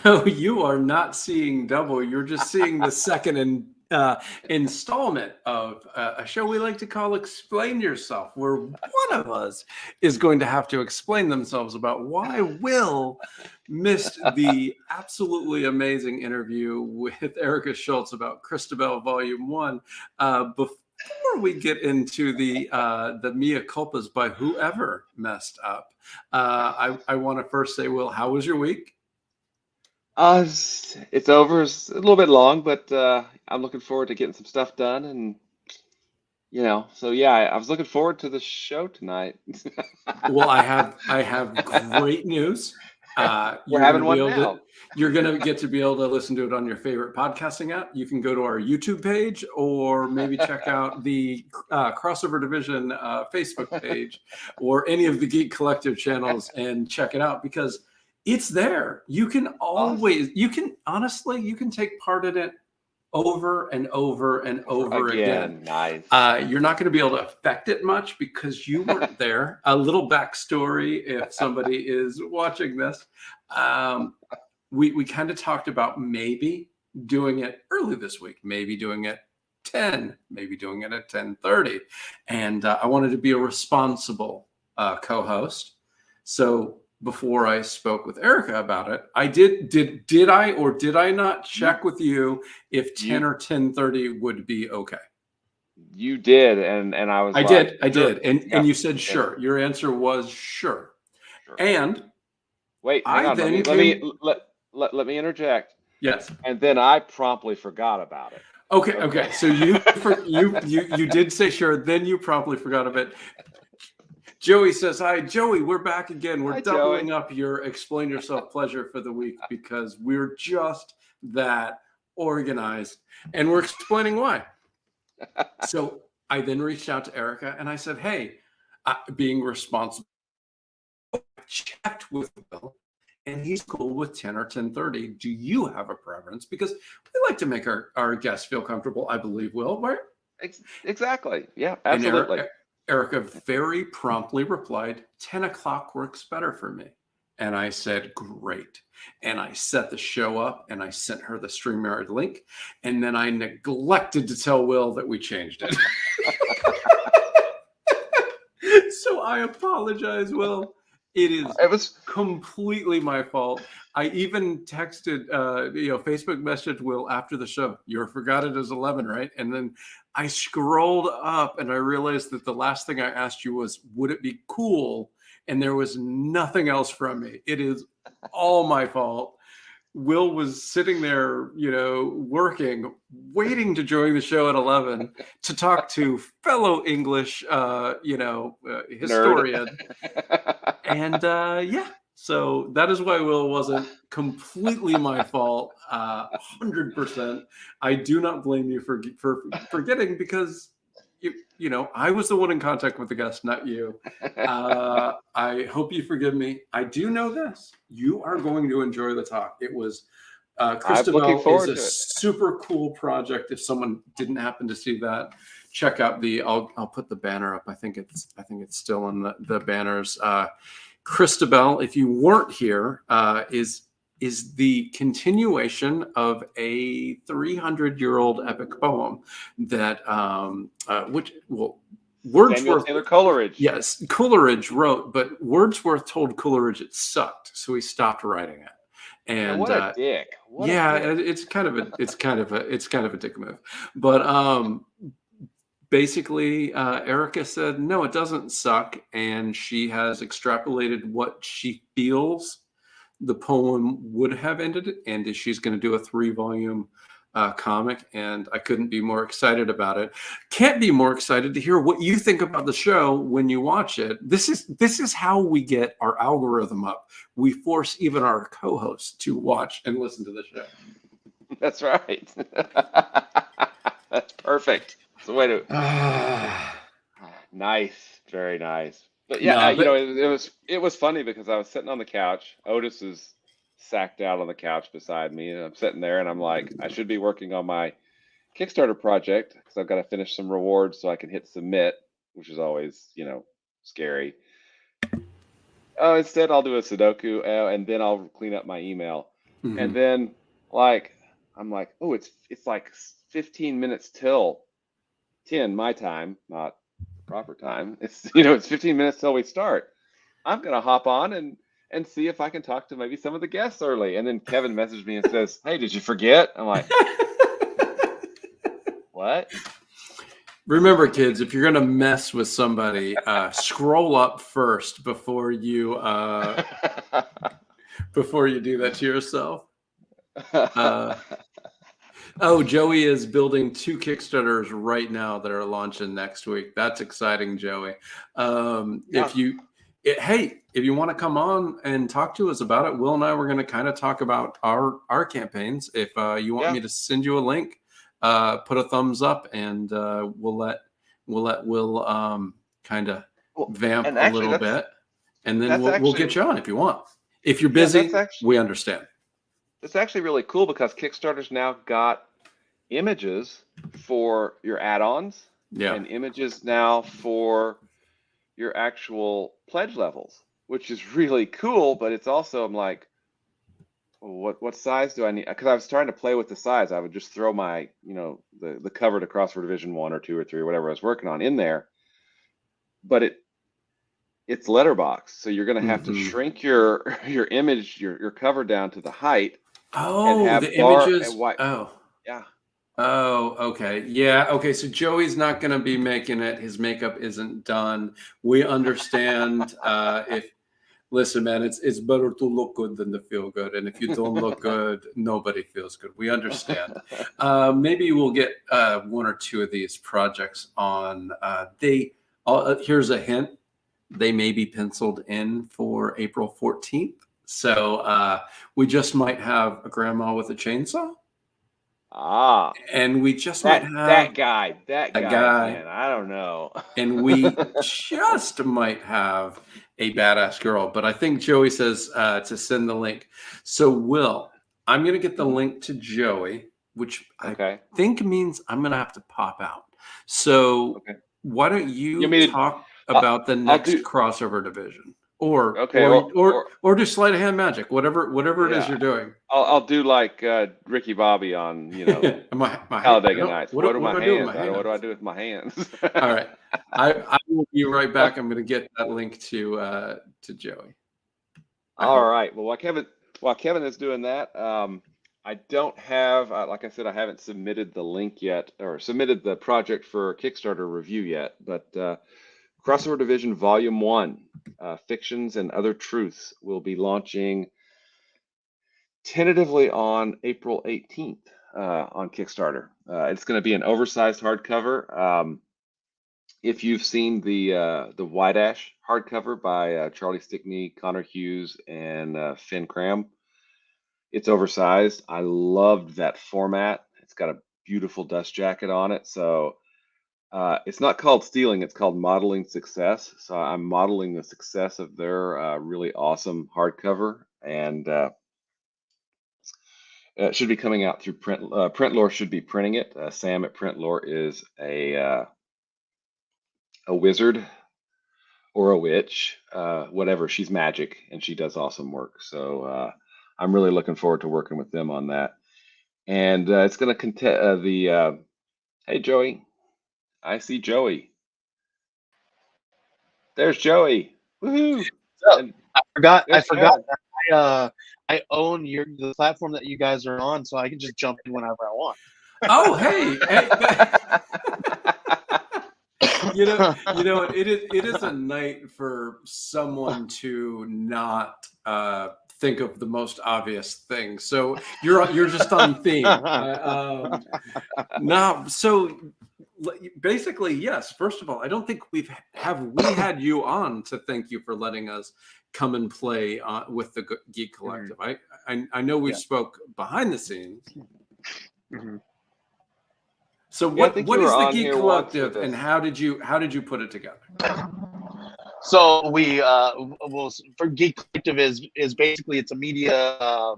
No, you are not seeing double. You're just seeing the installment of a show we like to call Explain Yourself, where one of us is going to have to explain themselves about why Will missed the absolutely amazing interview with Erica Schultz about Christabel Volume 1. Before we get into the mea culpas by whoever messed up, I want to first say, Will, how was your week? It's over. It's a little bit long, but I'm looking forward to getting some stuff done, and so yeah, I was looking forward to the show tonight. Well, I have great news. We're You're gonna having be one able to now. you're gonna get to be able to listen to it on your favorite podcasting app. You can go to our YouTube page, or maybe check out the Crossover Division Facebook page, or any of the Geek Collective channels, and check it out because it's there. Awesome. You can honestly, you can take part in it over and over and Over over again. again. Nice. You're not going to be able to affect it much because you weren't there. A little backstory if somebody is watching this. Um, we kind of talked about maybe doing it early this week, maybe doing it 10, maybe doing it at 10:30. And I wanted to be a responsible co-host. So before I spoke with Erica about it, I did I or did I not You check with you if 10 you or 10:30 would be okay? you did, and I was I like, did. I sure. did. And Yep. you said And sure. Your answer was sure. sure. And Wait, hang I on. Let then me let me came let me interject. yes. And then I promptly forgot about it. Okay, Okay. okay. So you did say sure, then you probably forgot of it. Joey says, "Hi, Joey, we're back again. We're Hi, doubling Joey. up your explain yourself pleasure for the week because we're just that organized and we're explaining why." So I then reached out to Erica and I said, "Hey, being responsible, I checked with Will and he's cool with 10 or 10:30. Do you have a preference? Because we like to make our guests feel comfortable, I believe, Will, right?" Exactly. Yeah, And absolutely. Erica very promptly replied, 10 o'clock works better for me. And I said, great. And I set the show up and I sent her the StreamYard link. And then I neglected to tell Will that we changed it. So I apologize, Will. It is It was completely my fault. I even texted, Facebook message Will after the show. You forgot it is 11, right? And then I scrolled up and I realized that the last thing I asked you was, would it be cool? And there was nothing else from me. It is all my fault. Will was sitting there, working, waiting to join the show at 11 to talk to fellow English, nerd. historian. And yeah, so that is why Will wasn't completely my fault. 100%. I do not blame you for forgetting because I was the one in contact with the guest, not you. I hope you forgive me. I do know this: you are going to enjoy the talk. It was I'm looking Christabel is forward a to it. super cool project. If someone didn't happen to see that, check out I'll put the banner up. I think it's still on the banners. Christabel, if you weren't here, is the continuation of a 300-year-old epic poem that Samuel Wordsworth. Taylor Coleridge. Yes, Coleridge wrote, but Wordsworth told Coleridge it sucked, so he stopped writing it. Yeah, And what a dick. What a yeah, dick. it's kind of a dick move. But basically, Erica said no, it doesn't suck, and she has extrapolated what she feels the poem would have ended, and she's going to do a 3-volume comic, and I couldn't be more excited about it. Can't be more excited to hear what you think about the show when you watch it. This is how we get our algorithm up. We force even our co-hosts to watch and listen to the show. That's right. That's perfect. It's the way to. Nice, very nice. But yeah, No, it was funny because I was sitting on the couch. Otis is sacked out on the couch beside me, and I'm sitting there, and I'm like, I should be working on my Kickstarter project because I've got to finish some rewards so I can hit submit, which is always, scary. Oh, instead I'll do a Sudoku, and then I'll clean up my email. And then like I'm like, oh, it's like 15 minutes till 10 my time, not proper time. It's it's 15 minutes till we start. I'm gonna hop on and see if I can talk to maybe some of the guests early. And then Kevin messaged me and says, "Hey, did you forget?" I'm like, "What?" Remember, kids, if you're gonna mess with somebody, scroll up first before you do that to yourself. Oh, Joey is building 2 Kickstarters right now that are launching next week. That's exciting, Joey. If you want to come on and talk to us about it, Will and I were going to kind of talk about our campaigns. If you want me to send you a link, put a thumbs up, and we'll let Will kind of vamp a little bit, and then we'll get you on if you want. If you're busy, we understand. It's actually really cool because Kickstarter's now got images for your add-ons and images now for your actual pledge levels, which is really cool. But it's also, I'm like, what size do I need? Because I was trying to play with the size. I would just throw my, the cover to Crossword Division 1 or 2 or 3 or whatever I was working on in there. But it's letterbox, so you're going to have to shrink your image, your cover down to the height. Oh, the images. Yeah. Oh, okay. Yeah. Okay. So Joey's not going to be making it. His makeup isn't done. We understand. Listen, man, it's better to look good than to feel good. And if you don't look good, nobody feels good. We understand. Maybe we'll get 1 or 2 of these projects on. Here's a hint. They may be penciled in for April 14th. So we just might have a grandma with a chainsaw. And we just might have that guy, man, I don't know. And we just might have a badass girl. But I think Joey says to send the link. So Will, I'm going to get the link to Joey, which I think means I'm going to have to pop out. So why don't you talk about the next crossover division? Or do sleight of hand magic, whatever it is you're doing. I'll do like Ricky Bobby on Talladega Nights. What do I do with my hands? All right, I will be right back. I'm going to get that link to Joey. All right. Well, while Kevin is doing that, I don't have, like I said, I haven't submitted the link yet or submitted the project for Kickstarter review yet, but Crossover Division Volume 1, Fictions and Other Truths, will be launching tentatively on April 18th on Kickstarter. It's going to be an oversized hardcover. If you've seen the White Ash hardcover by Charlie Stickney, Connor Hughes, and Finn Cram, it's oversized. I loved that format. It's got a beautiful dust jacket on it. So it's not called stealing, it's called modeling success. So I'm modeling the success of their really awesome hardcover, and it should be coming out through Print. Printlore should be printing it. Sam at Printlore is a wizard or a witch, whatever. She's magic and she does awesome work. So I'm really looking forward to working with them on that. And it's going to contain hey Joey. I see Joey. There's Joey. Woohoo! So, I forgot. I own the platform that you guys are on, so I can just jump in whenever I want. Oh, hey. You know, it is a night for someone to not think of the most obvious thing. So you're just on theme. So basically, yes. First of all, I don't think we had you on to thank you for letting us come and play with the Geek Collective. I know we spoke behind the scenes. Mm-hmm. So what is the Geek Collective, and how did you put it together? So we for Geek Collective is basically, it's a media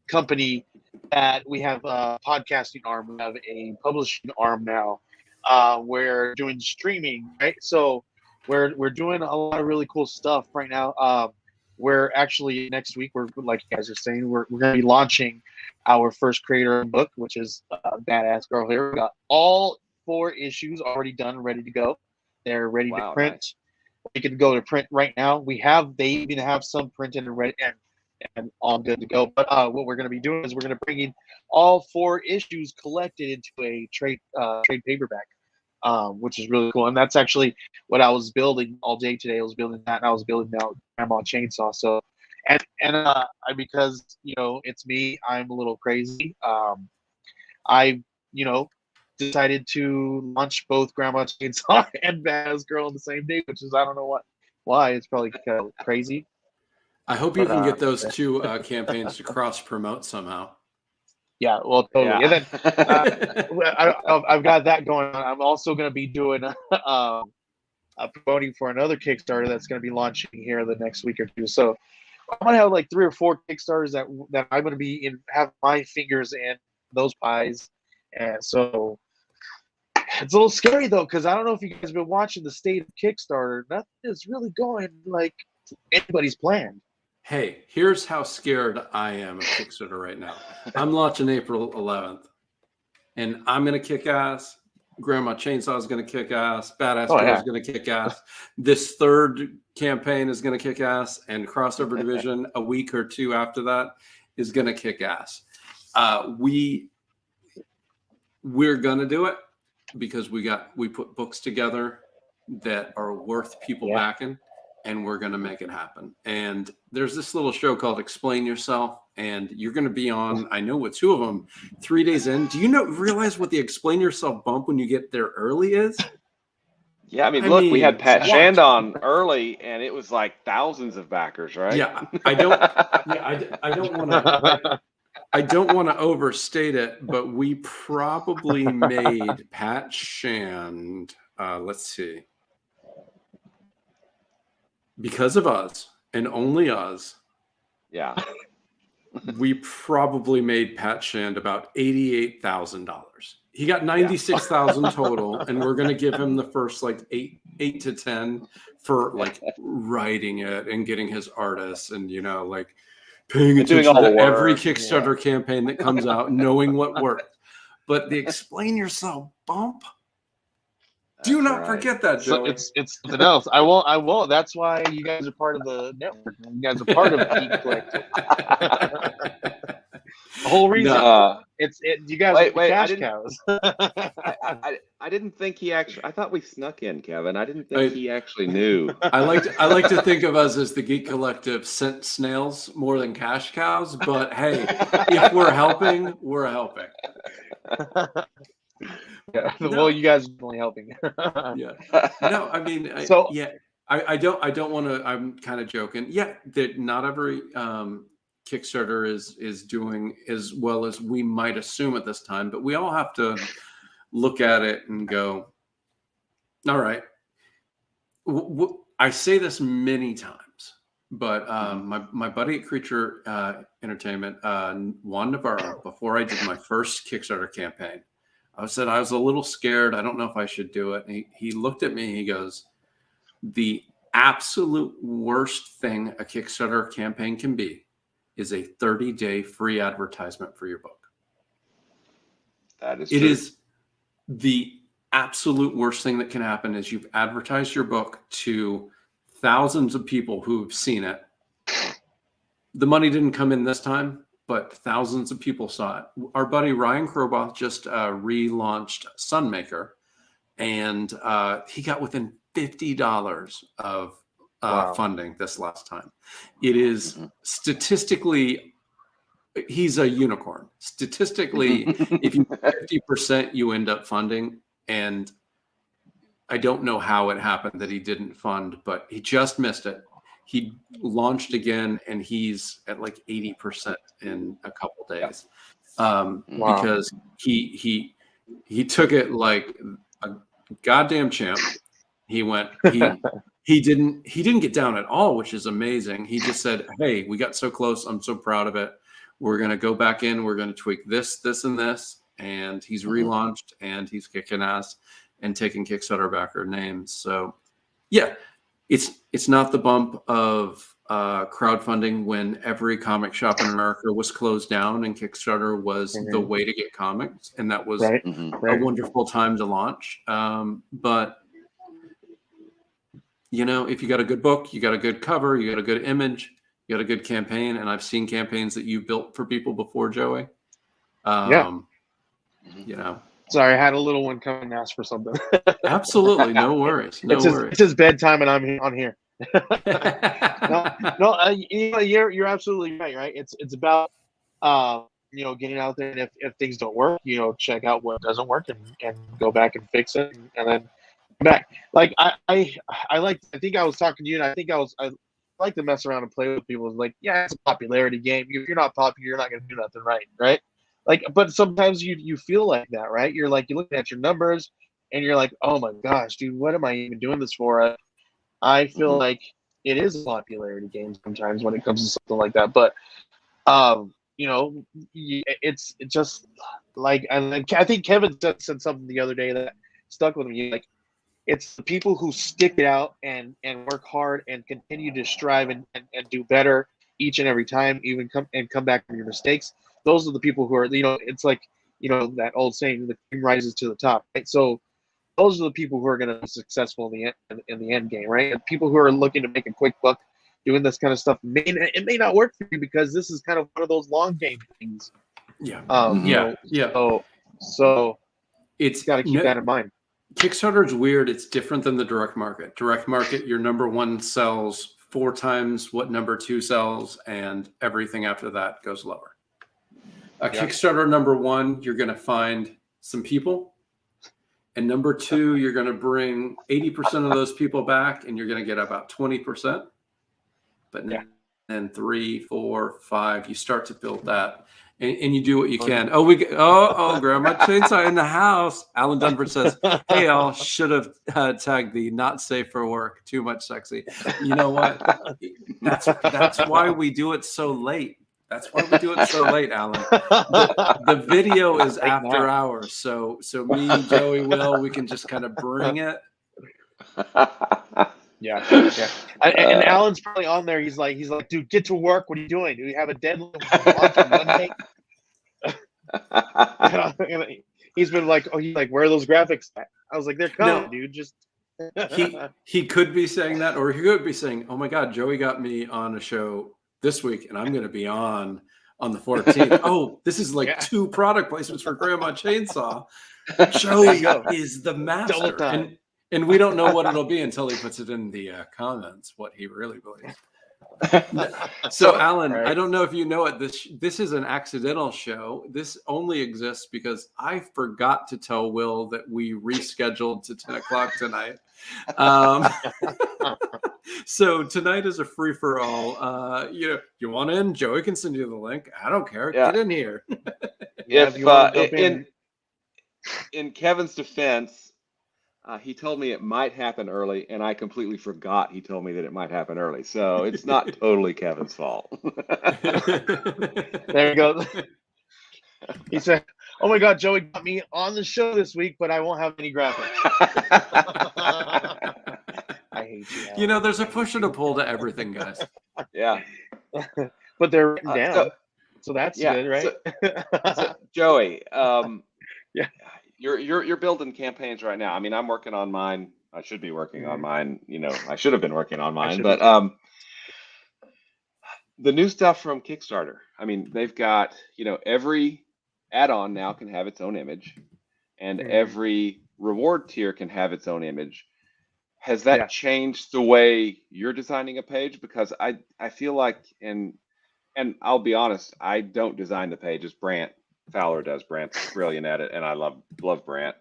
company that we have a podcasting arm, we have a publishing arm now. We're doing streaming, right? So we're doing a lot of really cool stuff right now. we're actually next week. We're like you guys are saying, we're going to be launching our first creator book, which is Badass Girl Here. We got all 4 issues already done, ready to go. They're ready to Wow, print. nice. We can go to print right now. They even have some printed and ready and all good to go. But what we're going to be doing is we're going to bring in all 4 issues collected into a trade paperback, which is really cool. And that's actually what I was building all day today. I was building that, and I was building out Grandma Chainsaw. So, because it's me, I'm a little crazy. I decided to launch both Grandma Chainsaw and Badass Girl on the same day, which is I don't know why. It's probably kind of crazy. I hope you can get those 2 campaigns to cross promote somehow. Yeah, well, totally. Yeah. And then I've got that going on. I'm also going to be doing promoting for another Kickstarter that's going to be launching here the next week or 2. So I'm going to have like 3 or 4 Kickstarters that I'm going to have my fingers in those pies. And so it's a little scary though, because I don't know if you guys have been watching the state of Kickstarter. Nothing is really going like anybody's plan. Hey, here's how scared I am of Kickstarter right now. I'm launching April 11th, and I'm going to kick ass. Grandma Chainsaw is going to kick ass. Badass Girl is going to kick ass. This 3rd campaign is going to kick ass, and Crossover Division a week or 2 after that is going to kick ass. We're going to do it because we put books together that are worth people backing. And we're going to make it happen. And there's this little show called Explain Yourself, and you're going to be on, I know what 2 of them, 3 days in. Do you realize what the Explain Yourself bump when you get there early is? Yeah, I mean, we had Pat Shand on early, and it was like thousands of backers, right? Yeah, I don't want to overstate it, but we probably made Pat Shand, let's see, because of us and only us. Yeah. We probably made Pat Shand about $88,000. He got 96,000 total, and we're going to give him the first like 8 to 10 for like writing it and getting his artists and like paying attention to every Kickstarter campaign that comes out, knowing what worked. But the Explain Yourself bump. Do not forget that, Joey. So it's something else. I won't. That's why you guys are part of the network. You guys are part of Geek Collective. The whole reason you guys are cash cows. I didn't think he actually. I thought we snuck in, Kevin. I didn't think he actually knew. I like to think of us as the Geek Collective sent snails more than cash cows. But hey, if we're helping, we're helping. Yeah. No. Well, you guys are definitely helping. Yeah. No, I mean, I don't want to. I'm kind of joking. Yeah, that not every Kickstarter is doing as well as we might assume at this time, but we all have to look at it and go, all right. I say this many times, but my buddy at Creature Entertainment, Juan Navarro, before I did my first Kickstarter campaign, I said I was a little scared. I don't know if I should do it. And he looked at me. He goes, the absolute worst thing a Kickstarter campaign can be is a 30-day free advertisement for your book. That is true. It is the absolute worst thing that can happen is you've advertised your book to thousands of people who've seen it. The money didn't come in this time, but thousands of people saw it. Our buddy Ryan Kroboth just relaunched Sunmaker, and he got within $50 of funding this last time. It is statistically, he's a unicorn. Statistically, if you 50%, you end up funding. And I don't know how it happened that he didn't fund, but he just missed it. He launched again, and he's at like 80% in a couple days, because he took it like a goddamn champ. He went. He didn't get down at all, which is amazing. He just said, "Hey, we got so close. I'm so proud of it. We're gonna go back in. We're gonna tweak this, this, and this." And he's relaunched, and he's kicking ass and taking Kickstarter backer names. So, yeah. It's not the bump of crowdfunding when every comic shop in America was closed down and Kickstarter was the way to get comics, and that was Right. Mhm. a wonderful time to launch. But you know, if you got a good book, you got a good cover, you got a good image, you got a good campaign, and I've seen campaigns that you built for people before, Joey. Yeah. You know, Sorry, I had a little one come and ask for something. absolutely, no worries, no It's his, worries. it's his bedtime, and I'm on here. No, you know, you're absolutely right. Right. It's about you know, getting out there, and if things don't work, you know, check out what doesn't work, and go back and fix it, and then come back. Like I think I was talking to you, and I like to mess around and play with people. It's like, yeah, it's a popularity game. If you're not popular, you're not gonna do nothing right, right? Like, but sometimes you feel like that, right? You're like, you're looking at your numbers, and you're like, oh my gosh, dude, what am I even doing this for? I feel Mhm. like it is a popularity game sometimes when it comes to something like that. But you know, it's just like I think Kevin said something the other day that stuck with me. Like, it's the people who stick it out and work hard and continue to strive and do better each and every time, even come back from your mistakes. Those are the people who are, you know, it's like, you know, that old saying, the cream rises to the top, right? So those are the people who are going to be successful in the end game, right? And people who are looking to make a quick buck doing this kind of stuff it may not work for you, because this is kind of one of those long game things. Yeah, You yeah, know, yeah. so It's got to keep that in mind. Kickstarter is weird. It's different than the direct market. Direct market, your number one sells 4 times what number 2 sells, and everything after that goes lower. A Yeah. Kickstarter number 1, you're going to find some people, and number 2, you're going to bring 80% of those people back, and you're going to get about 20%. But Yeah. then 3, 4, 5, you start to build that. And you do what you Oh, can. yeah. Grandma Chainsaw in the house. Alan Dunford says, "Hey, y'all should have tagged the not safe for work. Too much sexy." You know what? That's why we do it so late. That's why we do it so late, Alan. The video is Like after now. hours, so me, Joey, Will, we can just kind of bring it. Yeah. And Alan's probably on there. He's like, dude, get to work. What are you doing? Do you have a deadline launch on Monday? And he's been like, he's like, where are those graphics at? I was like, they're coming, No. dude. Just He could be saying that, or he could be saying, "Oh my God, Joey got me on a show this week, and I'm going to be on the 14th." Oh, this is like Yeah. 2 product placements for Grandma Chainsaw. There Joey you go. is the Double master, time. and we don't know what it'll be until he puts it in the comments what he really believes. So, Alan, Right. I don't know if you know it. This is an accidental show. This only exists because I forgot to tell Will that we rescheduled to 10 o'clock tonight. So tonight is a free for all. You want in? Joey can send you the link. I don't care. Yeah. Get in here. Yeah, if you want to jump in Kevin's defense, he told me it might happen early, and I completely forgot he told me that it might happen early. So it's not totally Kevin's fault. There you go. He said, "Oh my God, Joey got me on the show this week, but I won't have any graphics." I hate you. You know, there's a push and a pull to everything, guys. Yeah. But they're written down, So, so that's yeah, good, right? so Joey, Yeah. you're building campaigns right now. I mean, I'm working on mine. I should be working on mine. You know, I should have been working on mine, but the new stuff from Kickstarter. I mean, they've got, you know, every add-on now can have its own image, and every reward tier can have its own image. Has that Yeah. changed the way you're designing a page? Because I feel like, and I'll be honest, I don't design the pages. Brant Fowler does. Brant's brilliant at it, and I love Brant.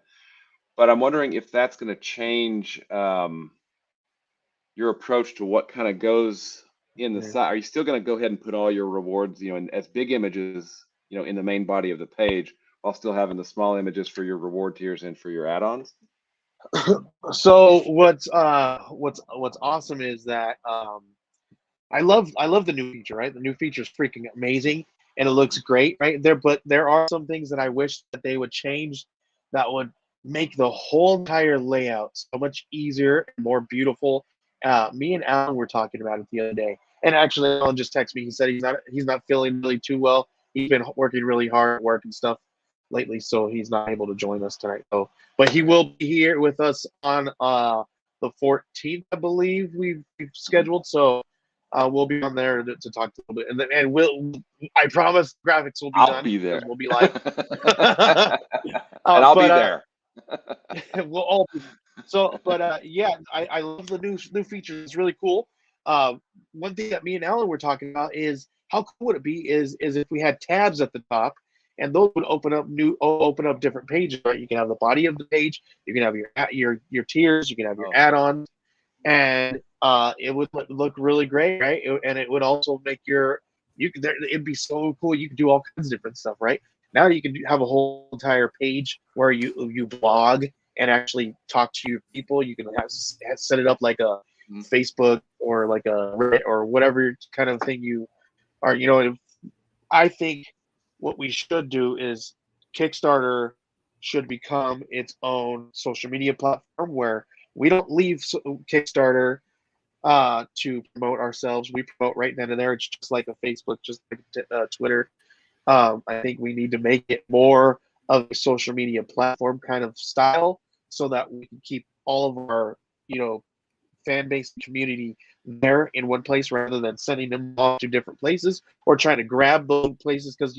But I'm wondering if that's going to change your approach to what kind of goes in the site. Are you still going to go ahead and put all your rewards, you know, as big images, you know, in the main body of the page, while still having the small images for your reward tiers and for your add-ons? So what's awesome is that I love the new feature, right? The new feature is freaking amazing, and it looks great, right? But there are some things that I wish that they would change that would make the whole entire layout so much easier and more beautiful. Me and Alan were talking about it the other day. And actually, Alan just texted me. He said he's not feeling really too well. He's been working really hard at work and stuff lately, so he's not able to join us tonight. So, but he will be here with us on the 14th, I believe we've scheduled. So we'll be on there to talk a little bit, and I promise graphics will be I'll done. be there. 'Cause we'll be live. And I'll be there. We'll all be. So, but yeah, I love the new features. It's really cool. One thing that me and Alan were talking about is how cool would it be is if we had tabs at the top, and those would open up different pages, right? You can have the body of the page, you can have your tiers, you can have your add-ons, and it would look really great, right? And it would also make it'd be so cool. You could do all kinds of different stuff, right? Now you can have a whole entire page where you blog and actually talk to your people. You can set it up like a Facebook or like a Reddit or whatever kind of thing you are. I think what we should do is Kickstarter should become its own social media platform where we don't leave Kickstarter to promote ourselves. We promote right then and there. It's just like a Facebook, just like Twitter. I think we need to make it more of a social media platform kind of style so that we can keep all of our, fan base community there in one place rather than sending them off to different places or trying to grab those places. Because,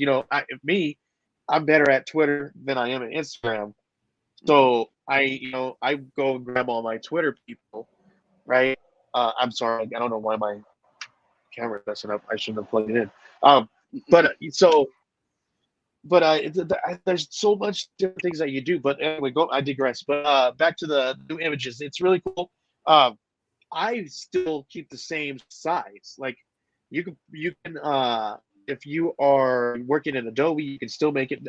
I'm better at Twitter than I am at Instagram. So I go and grab all my Twitter people, right? I'm sorry. I don't know why my camera's messing up. I shouldn't have plugged it in. There's so much different things that you do. But anyway, I digress. But back to the new images. It's really cool. I still keep the same size. Like you can if you are working in Adobe, you can still make it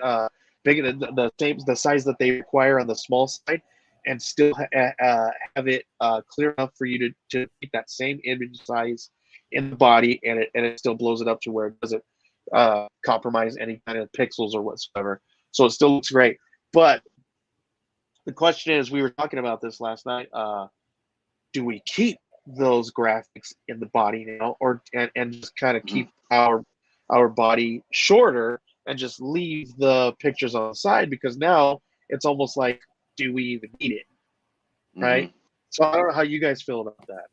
bigger than the size that they require on the small side, and still have it clear enough for you to keep that same image size in the body, and it still blows it up to where it doesn't compromise any kind of pixels or whatsoever. So it still looks great. But the question is, we were talking about this last night. Do we keep those graphics in the body now, and just kind of keep our body shorter and just leave the pictures on the side? Because now it's almost like, do we even need it? Right? So I don't know how you guys feel about that.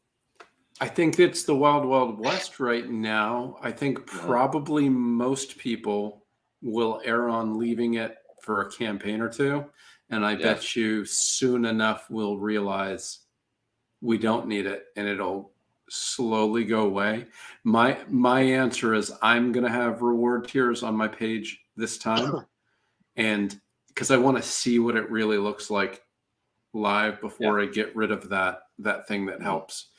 I think it's the wild, wild west right now. I think probably most people will err on leaving it for a campaign or two. And I bet you soon enough we'll realize we don't need it and it'll slowly go away. My answer is I'm going to have reward tiers on my page this time. And because I want to see what it really looks like live before I get rid of that thing that helps.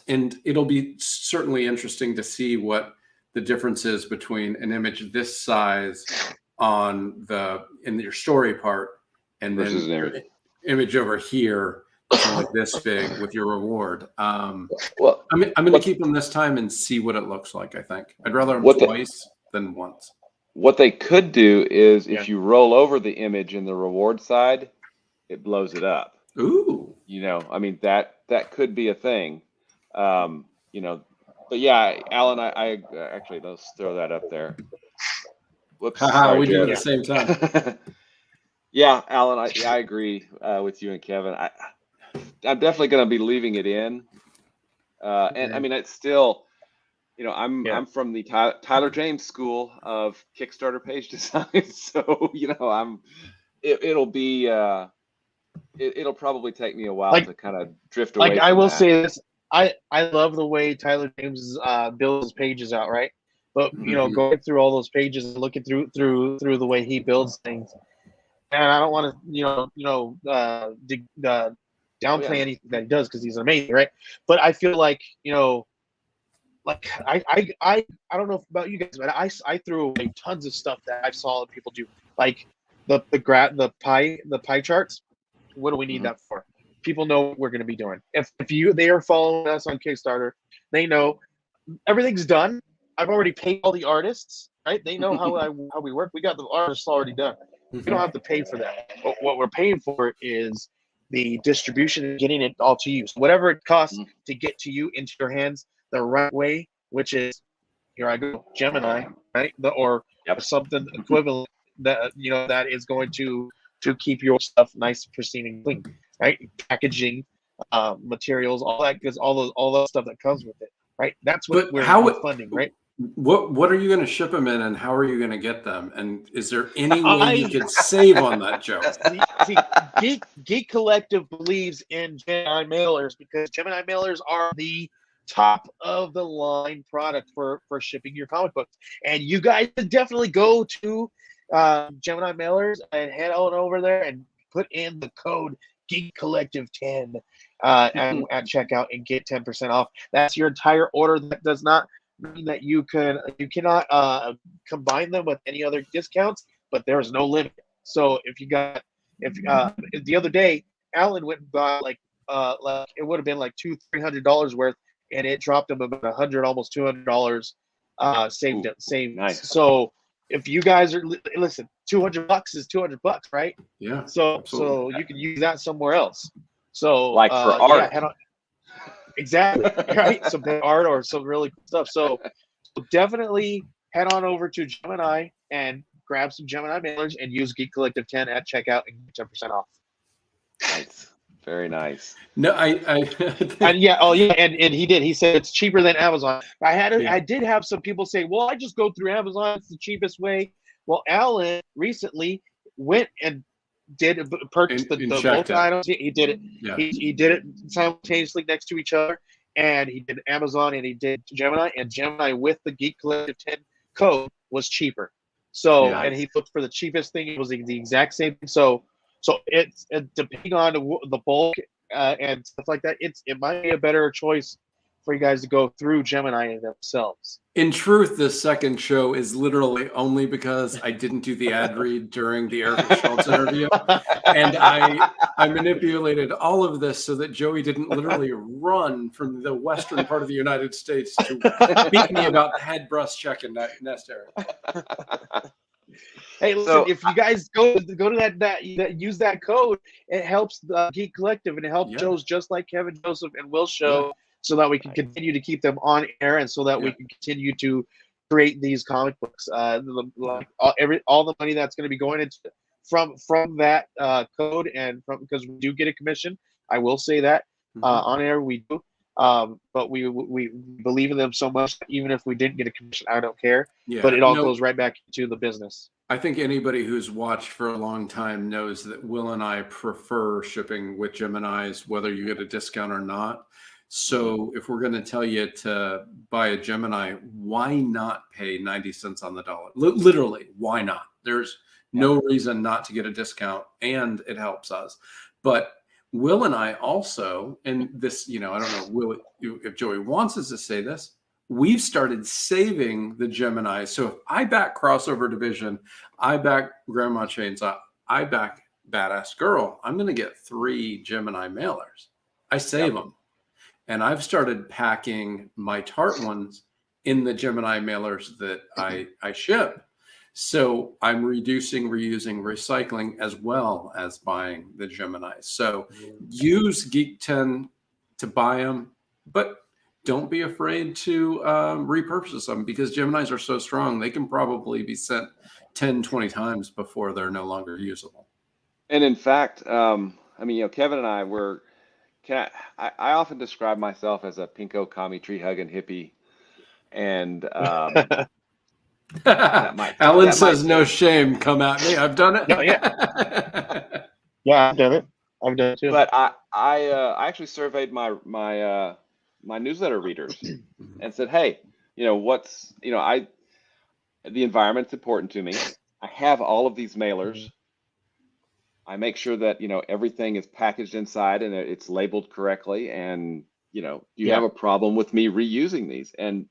And it'll be certainly interesting to see what the difference is between an image this size in your story part and versus then an image over here like this big with your reward. Well, I'm going to keep them this time and see what it looks like. I think I'd rather them twice than once. What they could do is if you roll over the image in the reward side, it blows it up. Ooh. That could be a thing. But yeah, Alan, I actually, let's throw that up there. Whoops. We do it at the same time. Yeah, Alan, I agree with you and Kevin. I'm definitely going to be leaving it in. And I mean, it's still, I'm from the Tyler James school of Kickstarter page design. So, it'll probably take me a while to kind of drift away. I will say this. I love the way Tyler James builds his pages out, right? But going through all those pages and looking through the way he builds things, and I don't want to downplay anything that he does because he's amazing, right? But I feel like I don't know about you guys, but I threw away tons of stuff that I saw people do, like the pie charts. What do we need that for? People know what we're going to be doing. If they are following us on Kickstarter, they know everything's done. I've already paid all the artists, right? They know how we work. We got the artists already done. We don't have to pay for that. But what we're paying for is the distribution and getting it all to you. So whatever it costs to get to you into your hands the right way, which is here I go, Gemini, right? Or Yep. something equivalent that that is going to keep your stuff nice, pristine, and clean, right? Packaging, materials, all that, because all the stuff that comes with it, right? That's what But we're how funding, right? what are you going to ship them in, and how are you going to get them? And is there any way I you could save on that, Joe? see, Geek Collective believes in Gemini mailers because Gemini mailers are the top of the line product for shipping your comic books. And you guys should definitely go to Gemini mailers and head on over there and put in the code Geek Collective 10 at checkout and get 10% off. That's your entire order. That does not mean that you cannot combine them with any other discounts, but there's no limit. So if the other day Alan went and bought like it would have been like $200-300 worth, and it dropped him about $100, almost $200 saved. Nice. So if you guys are listen, $200 is $200, right? Yeah. So absolutely. you can use that somewhere else. So Like for art. yeah, head on. Exactly, right? Some art or some really cool stuff. So definitely head on over to Gemini and grab some Gemini mailers and use Geek Collective 10 at checkout and get 10% off. Nice. Very nice. No, And yeah, and he did. He said it's cheaper than Amazon. I did have some people say, well, I just go through Amazon. It's the cheapest way. Well, Alan recently went and purchased the both items. He did it. Yeah. He did it simultaneously next to each other, and he did Amazon and he did Gemini. And Gemini with the Geek Collective 10 code was cheaper. So Yeah. and he looked for the cheapest thing. It was the exact same thing. So it's depending on the bulk and stuff like that. It might be a better choice for you guys to go through Gemini themselves. In truth, this second show is literally only because I didn't do the ad read during the Erica Schultz interview, and I manipulated all of this so that Joey didn't literally run from the western part of the United States to beat me about the head breast check in that nest area. Hey, listen, if you guys go to that use that code, it helps the Geek Collective and it helps shows just like Kevin Joseph and Will's show, so that we can continue to keep them on air and so that we can continue to create these comic books. All the money that's going to be going into from that code and because we do get a commission. I will say that on air we do. But we believe in them so much that even if we didn't get a commission, I don't care. Yeah, but it all goes right back into the business. I think anybody who's watched for a long time knows that Will and I prefer shipping with Geminis, whether you get a discount or not. So if we're going to tell you to buy a Gemini, why not pay 90 cents on the dollar? Literally, why not? There's no reason not to get a discount, and it helps us. But Will and I also, and this, I don't know, Will, if Joey wants us to say this, we've started saving the Gemini. So if I back Crossover Division, I back Grandma Chainsaw, I back Badass Girl, I'm going to get 3 Gemini mailers. I save them. And I've started packing my Tart ones in the Gemini mailers that I ship. So I'm reducing, reusing, recycling, as well as buying the Gemini. So use Geek 10 to buy them, but don't be afraid to repurchase them, because Geminis are so strong. They can probably be sent 10, 20 times before they're no longer usable. And in fact, Kevin and I were, I often describe myself as a pinko commie tree hugging hippie. And Alan says, no shame, come at me. I've done it. No, yeah, I've done it. I've done it too. But I actually surveyed my newsletter readers and said, hey, the environment's important to me. I have all of these mailers. I make sure that, everything is packaged inside and it's labeled correctly. And, do you have a problem with me reusing these? And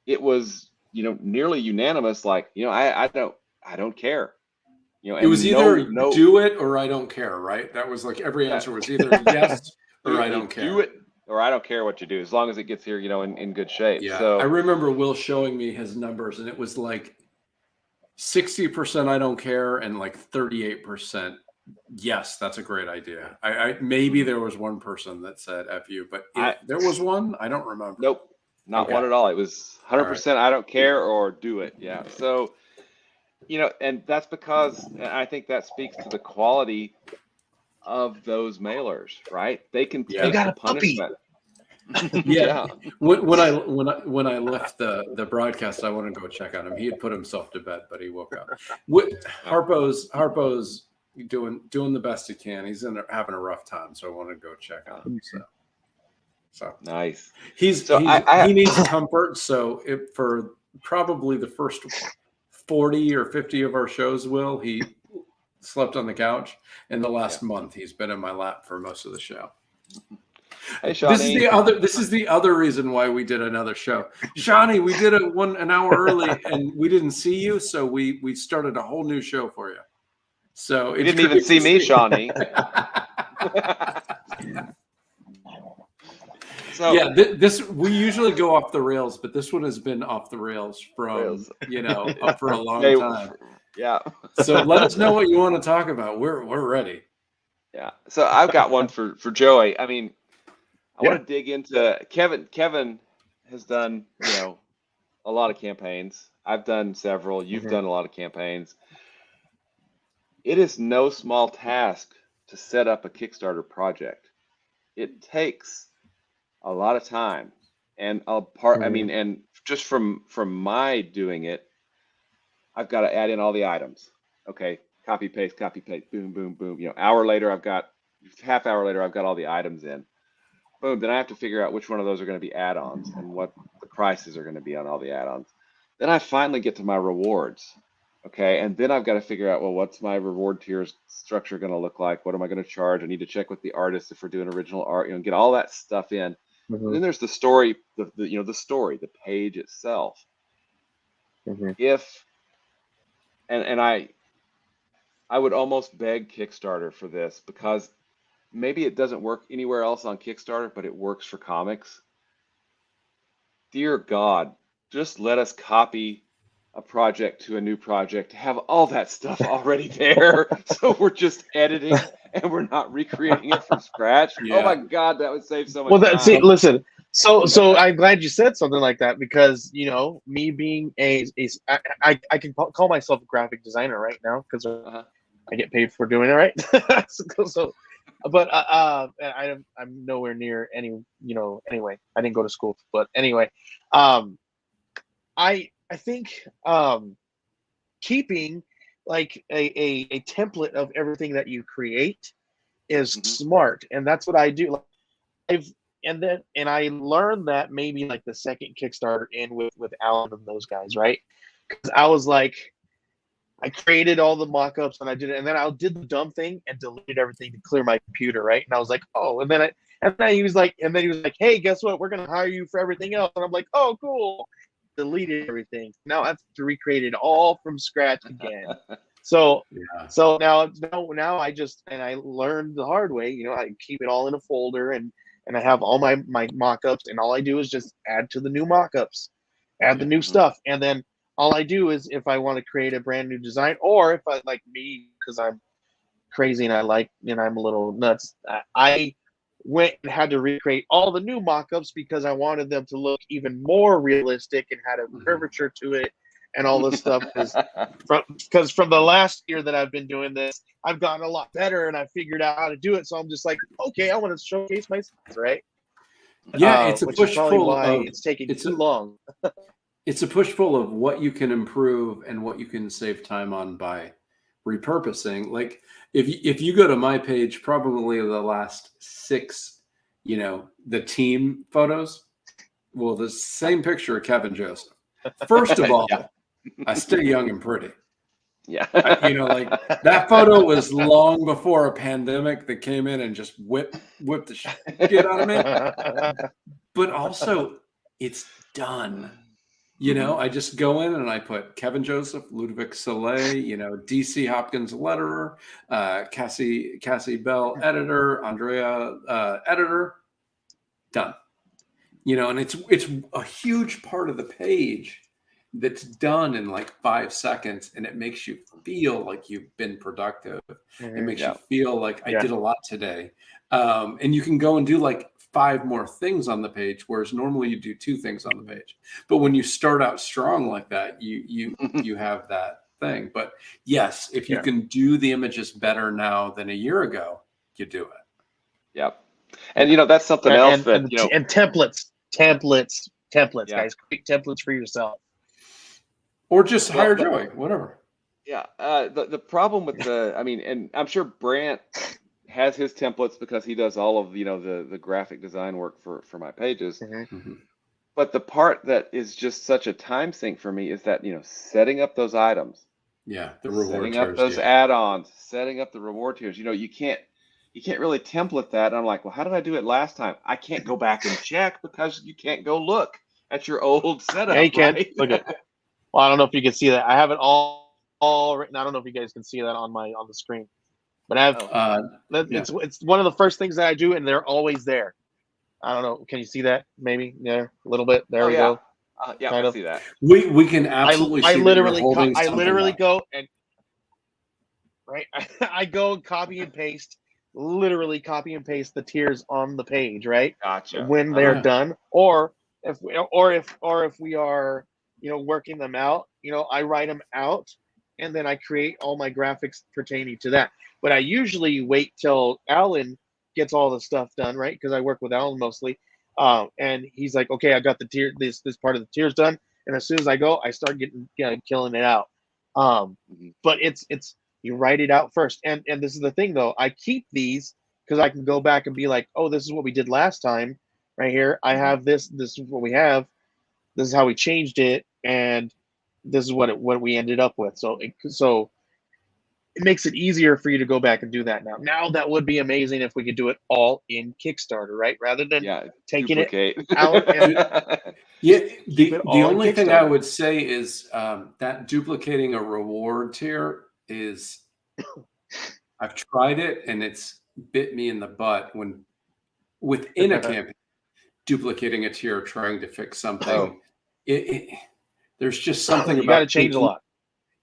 it was, nearly unanimous. Like, I don't care. It was either do it or I don't care, right? That was like every answer was either yes or I don't care. Do it or I don't care what you do, as long as it gets here, in good shape. Yeah. So I remember Will showing me his numbers, and it was like 60% I don't care and like 38% yes, that's a great idea. I maybe there was one person that said F you, but if there was one, I don't remember. Nope. Not Okay. one at all. It was 100% I don't care or do it. Yeah. So, and that's because and I think that speaks to the quality of those mailers, right? They can Yeah. You take got the a puppy. punishment. Yeah. When I left the broadcast, I wanted to go check on him. He had put himself to bed, but he woke up. Harpo's doing the best he can. He's having a rough time, so I wanted to go check on him. So Nice. he I needs comfort. So for probably the first 40 or 50 of our shows, he slept on the couch. In the last month, he's been in my lap for most of the show. Hey, Shawnee. This is the other reason why we did another show. Shawnee, we did it an hour early and we didn't see you, so we started a whole new show for you. So You didn't even see me, Shawnee. So yeah, we usually go off the rails, but this one has been off the rails from up for a long time. Yeah. So let us know what you want to talk about. We're ready. Yeah. So I've got one for Joey. I mean, I want to dig into Kevin. Kevin has done, a lot of campaigns. I've done several. You've done a lot of campaigns. It is no small task to set up a Kickstarter project. It takes a lot of time, and and just from my doing it, I've got to add in all the items. Okay, copy paste, boom, boom, boom. Half hour later, I've got all the items in. Boom. Then I have to figure out which one of those are going to be add-ons and what the prices are going to be on all the add-ons. Then I finally get to my rewards. Okay, and then I've got to figure out, well, what's my reward tiers structure going to look like? What am I going to charge? I need to check with the artist if we're doing original art. Get all that stuff in. And then there's the story, the story, the page itself. I would almost beg Kickstarter for this, because maybe it doesn't work anywhere else on Kickstarter, but it works for comics. Dear God, just let us copy a project to a new project, have all that stuff already there, so we're just editing and we're not recreating it from scratch. Yeah. Oh my God, that would save so much Well, time. see, listen. So I'm glad you said something like that, because me being I can call myself a graphic designer right now, because I get paid for doing it, right? But I'm nowhere near any. Anyway, I didn't go to school, but anyway, I think keeping like a template of everything that you create is smart, and that's what I do. And I learned that maybe like the second Kickstarter in with Alan and those guys, right? Because I was like, I created all the mock-ups and I did it, and then I did the dumb thing and deleted everything to clear my computer, right? And I was like, oh, and then he was like, hey, guess what? We're gonna hire you for everything else. And I'm like, oh, cool. Deleted everything. Now I have to recreate it all from scratch again. So now I learned the hard way. I keep it all in a folder, and I have all my mock-ups, and all I do is just add to the new mock-ups, add the new stuff, and then all I do is, if I want to create a brand new design, or if I like me, because I'm crazy and I'm a little nuts, I went and had to recreate all the new mock-ups because I wanted them to look even more realistic and had a curvature to it and all this stuff. Because from the last year that I've been doing this, I've gotten a lot better and I figured out how to do it. So I'm just like, okay, I want to showcase my skills, right? Yeah, it's a which is probably push-pull why of it's taking too long. It's a push-pull of what you can improve and what you can save time on by repurposing. Like if you go to my page, probably the last 6, the team photos, well, the same picture of Kevin Joseph. First of all, I stay young and pretty. Yeah. Like that photo was long before a pandemic that came in and just whipped the shit out of me. But also, it's done. I just go in and I put Kevin Joseph, Ludovic Soleil, DC Hopkins letterer, Cassie Bell editor, Andrea editor, done. And it's a huge part of the page that's done in like 5 seconds, and it makes you feel like you've been productive. It makes you feel like I did a lot today. And you can go and do like 5 more things on the page, whereas normally you do 2 things on the page. But when you start out strong like that, you have that thing. But yes, if you Yeah. can do the images better now than a year ago, you do it. Yep. And that's something else that and templates, Yeah. guys. Create templates for yourself. Or just Well, hire Joey, whatever. Yeah. The problem with and I'm sure Brant has his templates because he does all of the graphic design work for my pages. Mhm. But the part that is just such a time sink for me is that setting up those items, Yeah, the reward setting up tiers. those Yeah. add-ons, setting up the reward tiers. You can't really template that. And I'm like, well, how did I do it last time? I can't go back and check because you can't go look at your old setup. Yeah, you can. Right? Look at. Well, I don't know if you can see that. I have it all written. I don't know if you guys can see that on the screen, but I have. Yeah. It's one of the first things that I do, and they're always there. I don't know. Can you see that? Maybe there a little bit. There we go. Yeah, Kind I of. see that. We can absolutely I see that literally you're holding I something literally up. go and I go and copy and paste, literally copy and paste the tiers on the page, right? Gotcha. When they're Yeah. done, or if we are working them out, I write them out and then I create all my graphics pertaining to that. But I usually wait till Alan gets all the stuff done, right? Because I work with Alan mostly. And he's like, okay, I got the tier, this part of the tiers done. And as soon as I go, I start killing it out. Mhm. But it's you write it out first. And this is the thing though, I keep these because I can go back and be like, oh, this is what we did last time, right here. I have this is what we have. This is how we changed it, and this is what we ended up with. So it makes it easier for you to go back and do that now. Now that would be amazing if we could do it all in Kickstarter, right? Rather than taking duplicate. it out and Yeah, keep it the all in only thing I Kickstarter. would say is that duplicating a reward tier is, I've tried it and it's bit me in the butt when within a campaign, duplicating a tier, trying to fix something. There's just something you about got to change a lot.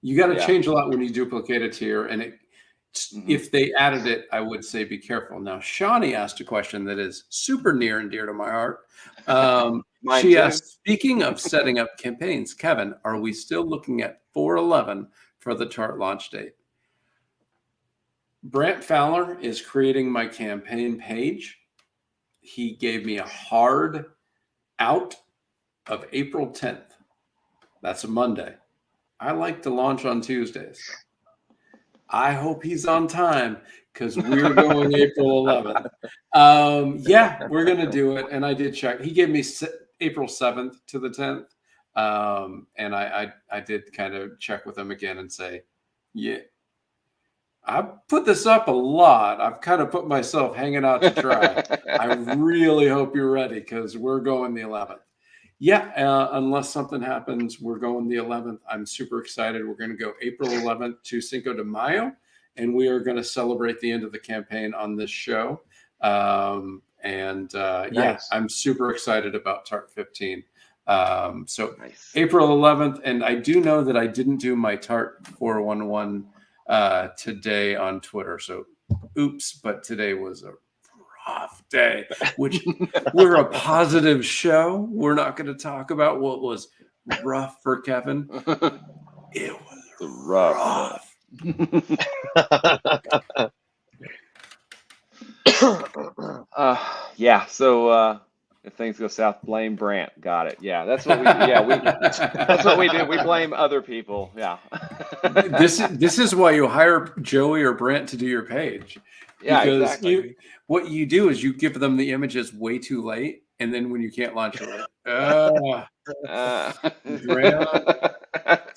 You got to Yeah. change a lot when you duplicate a tier, and Mhm. if they added it, I would say be careful. Now, Shawnee asked a question that is super near and dear to my heart. Mine She too. asked, speaking of setting up campaigns, Kevin, are we still looking at 4/11 for the Tart launch date? Brant Fowler is creating my campaign page. He gave me a hard out of April 10th. That's a Monday. I like to launch on Tuesdays. I hope he's on time because we're going April 11th. Yeah, we're going to do it. And I did check. He gave me April 7th to the 10th. And I did kind of check with him again and say, yeah, I've put this up a lot. I've kind of put myself hanging out to dry. I really hope you're ready because we're going the 11th. Yeah, unless something happens, we're going the 11th. I'm super excited. We're going to go April 11th to Cinco de Mayo, and we are going to celebrate the end of the campaign on this show. Yeah, I'm super excited about Tart 15. So Nice. April 11th, and I do know that I didn't do my Tart 411 today on Twitter. So oops, but today was a rough day, which we're a positive show. We're not going to talk about what was rough for Kevin. It was rough. Yeah. So if things go south, blame Brant. Got it. Yeah, that's what we. That's what we do. We blame other people. Yeah. This is why you hire Joey or Brant to do your page. Yeah, Because exactly. what you do is you give them the images way too late, and then when you can't launch it, Brant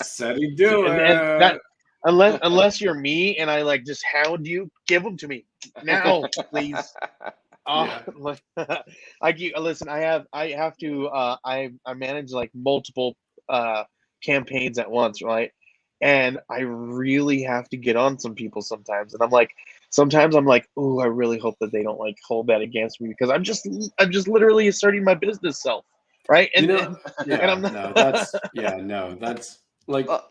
said he'd do it. And that, unless you're me and I like just hound you, give them to me now, please. Listen. I have to. I manage like multiple campaigns at once, right? And I really have to get on some people sometimes, and sometimes I'm like, oh, I really hope that they don't like hold that against me because I'm just literally asserting my business self, right? And I'm not. That's like Well,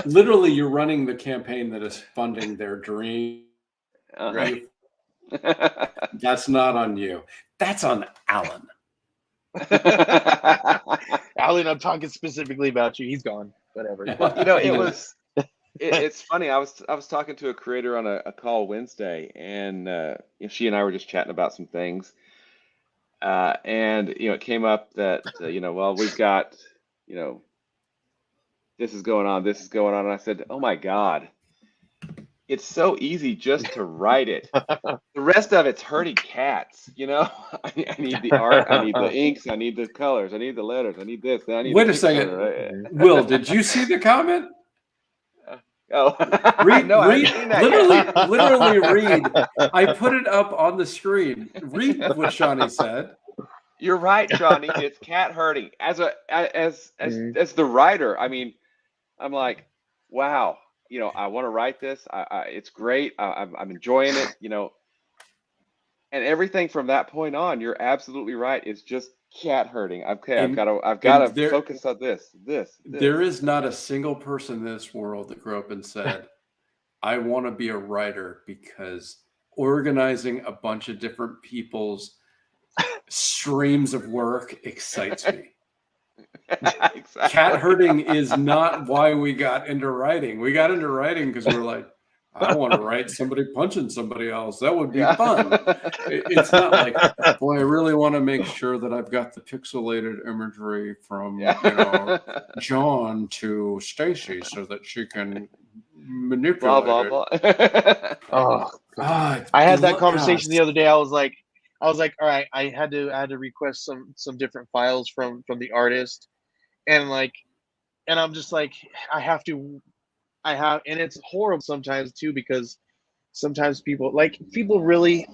literally you're running the campaign that is funding their dream. Right. That's not on you. That's on Alan. Alan, I'm talking specifically about you. He's gone. Whatever. Well, it's funny. I was talking to a creator on a call Wednesday, and she and I were just chatting about some things. And it came up that well, we've got this is going on, and I said, oh my God, it's so easy just to write it. The rest of it's herding cats. I need the art, I need the inks, I need the colors, I need the letters, I need this. I need Wait a second, Will. Did you see the comment? Oh, read, no, read, literally read. I I put it up on the screen. Read what Shawnee said. You're right, Johnny. It's cat herding. As the writer, I mean, I'm like, wow. I want to write this. It's great. I'm enjoying it. And everything from that point on, you're absolutely right. It's just cat herding. Okay, I've got to focus on this. There is not a single person in this world that grew up and said, I want to be a writer because organizing a bunch of different people's streams of work excites me. Exactly. Cat herding is not why we got into writing. We got into writing because we're like, I want to write somebody punching somebody else. That would be fun. It's not like, boy, I really want to make sure that I've got the pixelated imagery from John to Stacy so that she can manipulate blah blah blah. Oh God! I had that conversation the other day. I was like, all right, I had to request some different files from the artist, and I'm just like, and it's horrible sometimes too, because sometimes people really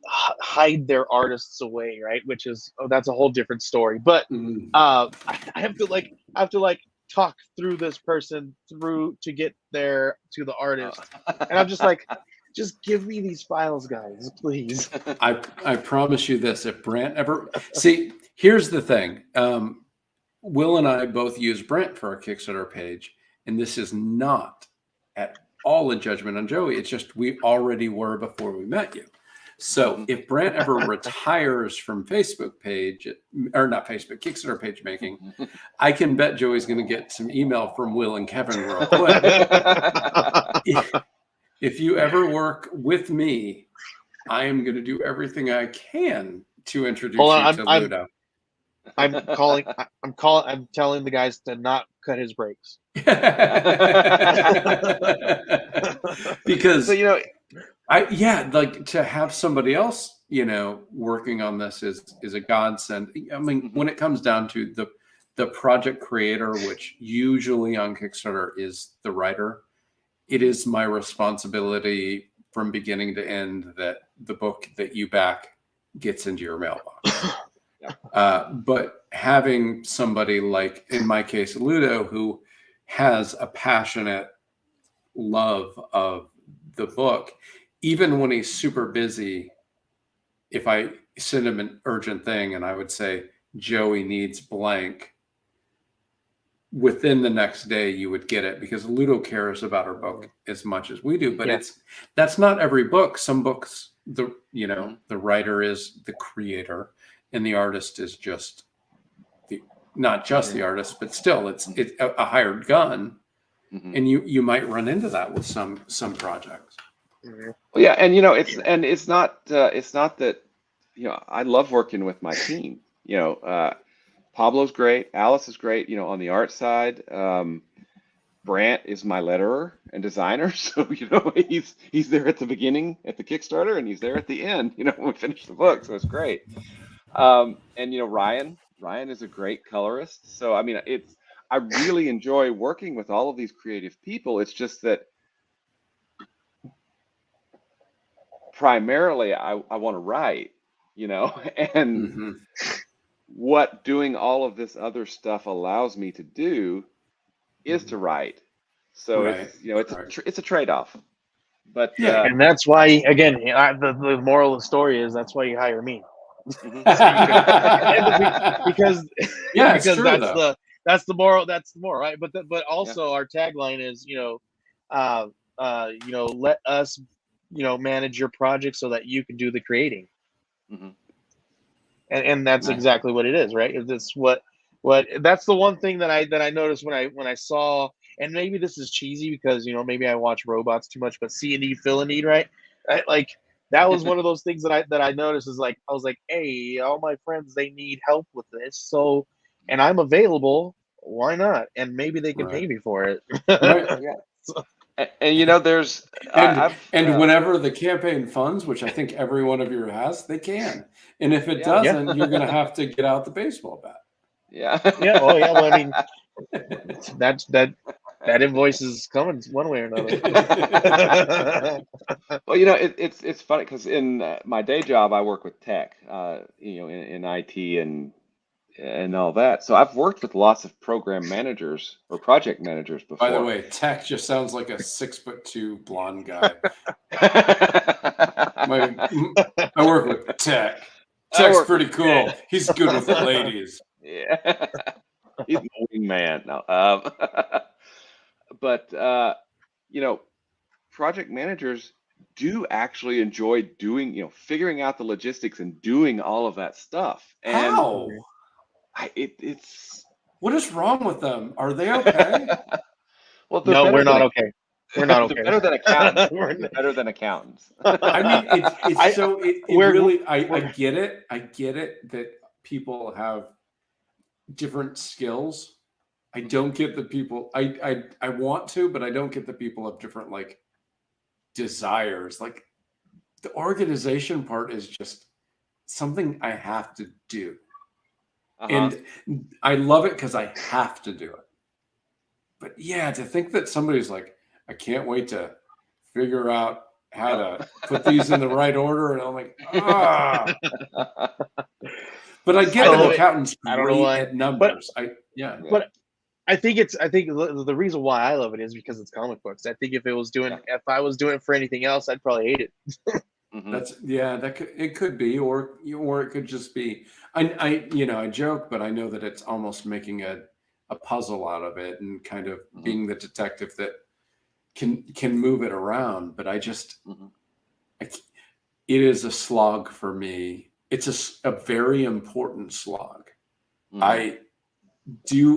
hide their artists away, right? Which is, that's a whole different story. But I have to talk through this person to get there to the artist, and I'm just like, just give me these files, guys, please. I promise you this: if Brant ever here's the thing. Will and I both use Brant for our Kickstarter page. And this is not at all a judgment on Joey. It's just we already were before we met you. So if Brant ever retires from Kickstarter page making, I can bet Joey's going to get some email from Will and Kevin real quick. If you ever work with me, I am going to do everything I can to introduce you to Ludo. I'm telling the guys to not cut his brakes. Because to have somebody else working on this is a godsend. I mean, when it comes down to the project creator, which usually on Kickstarter is the writer, it is my responsibility from beginning to end that the book that you back gets into your mailbox. But having somebody like, in my case, Ludo, who has a passionate love of the book, even when he's super busy, if I send him an urgent thing and I would say, Joey needs blank, within the next day you would get it, because Ludo cares about our book as much as we do. But that's not every book. Some books, the writer is the creator and the artist is just not just the artist, but still it's a hired gun. And you might run into that with some projects. Well, yeah, and it's not that I love working with my team. Pablo's great, Alice is great. On the art side, Brant is my letterer and designer, so he's there at the beginning at the Kickstarter, and he's there at the end. When we finish the book, so it's great. And Ryan is a great colorist. So I mean, I really enjoy working with all of these creative people. It's just that primarily I want to write, and what doing all of this other stuff allows me to do is to write. So it's a trade-off. But and that's why, again, the moral of the story is that's why you hire me. because that's the moral, right? But also our tagline is let us manage your project so that you can do the creating. and that's Right. exactly what it is, right? It's what that's the one thing that I noticed when I saw, and maybe this is cheesy because maybe I watch robots too much, but see a need, fill a need, right? Like that was one of those things that I noticed is like I was like, hey, all my friends they need help with this, so and I'm available. Why not? And maybe they can Right. pay me for it. Right. Yeah. So- And there's And I've whenever the campaign funds, which I think every one of you has, they can. And if it Yeah. doesn't, you're going to have to get out the baseball bat. yeah. yeah. Oh yeah. Well, I mean, that invoice is coming one way or another. Well, it's funny because in my day job, I work with tech, in IT and all that. So I've worked with lots of program managers or project managers By the before. way, Tech just sounds like a 6'2" blonde guy. I work with Tech. I Tech's work pretty with cool. Tech. He's good with the ladies. Yeah, he's my wingman. No, but project managers do actually enjoy doing, figuring out the logistics and doing all of that stuff. And How? it's What is wrong with them? Are they okay? well, they're No, better we're than not okay. We're not they're okay. better than accountants. We're They're better than accountants. I mean, it's I- so it we're- really. I we're- get it. I get it that people have different skills. I don't get the people. I want to, but I don't get the people have different like desires. Like the organization part is just something I have to do. Uh-huh. And I love it because I have to do it. But yeah, to think that somebody's like, I can't wait to figure out how to put these in the right order. And I'm like, ah. But I get I don't that know- accountants I don't know great why, at numbers. Yeah. But I think the reason why I love it is because it's comic books. I think if I was doing it for anything else, I'd probably hate it. Mhm. It could be, or it could just be. I joke, but I know that it's almost making a puzzle out of it and kind of Mhm. being the detective that can move it around. But Mhm. it is a slog for me. It's a very important slog. Mhm.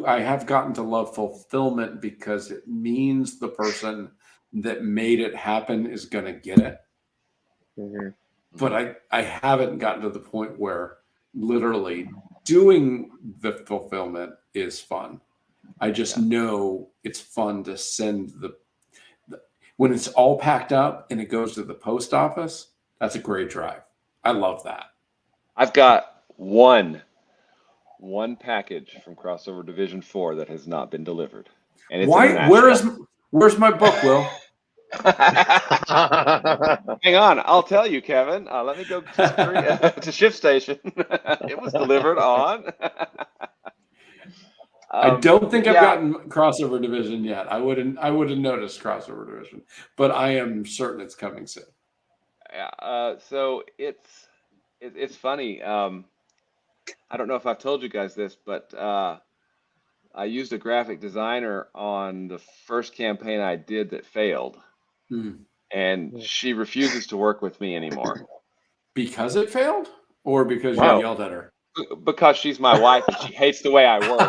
I have gotten to love fulfillment because it means the person that made it happen is going to get it. Mhm. But I haven't gotten to the point where literally doing the fulfillment is fun. I just know it's fun to send when it's all packed up and it goes to the post office. That's a great drive. I love that. I've got one package from Crossover Division 4 that has not been delivered, and it's international. Where's my book, Will? Hang on, I'll tell you, Kevin. Let me go to Shift Station. It was delivered on. I don't think I've yeah. gotten Crossover Division yet. I wouldn't notice Crossover Division, but I am certain it's coming soon. Yeah. So it's funny. I don't know if I've told you guys this, but I used a graphic designer on the first campaign I did that failed. And she refuses to work with me anymore. Because it failed? Or because Wow. you yelled at her? Because she's my wife and she hates the way I work.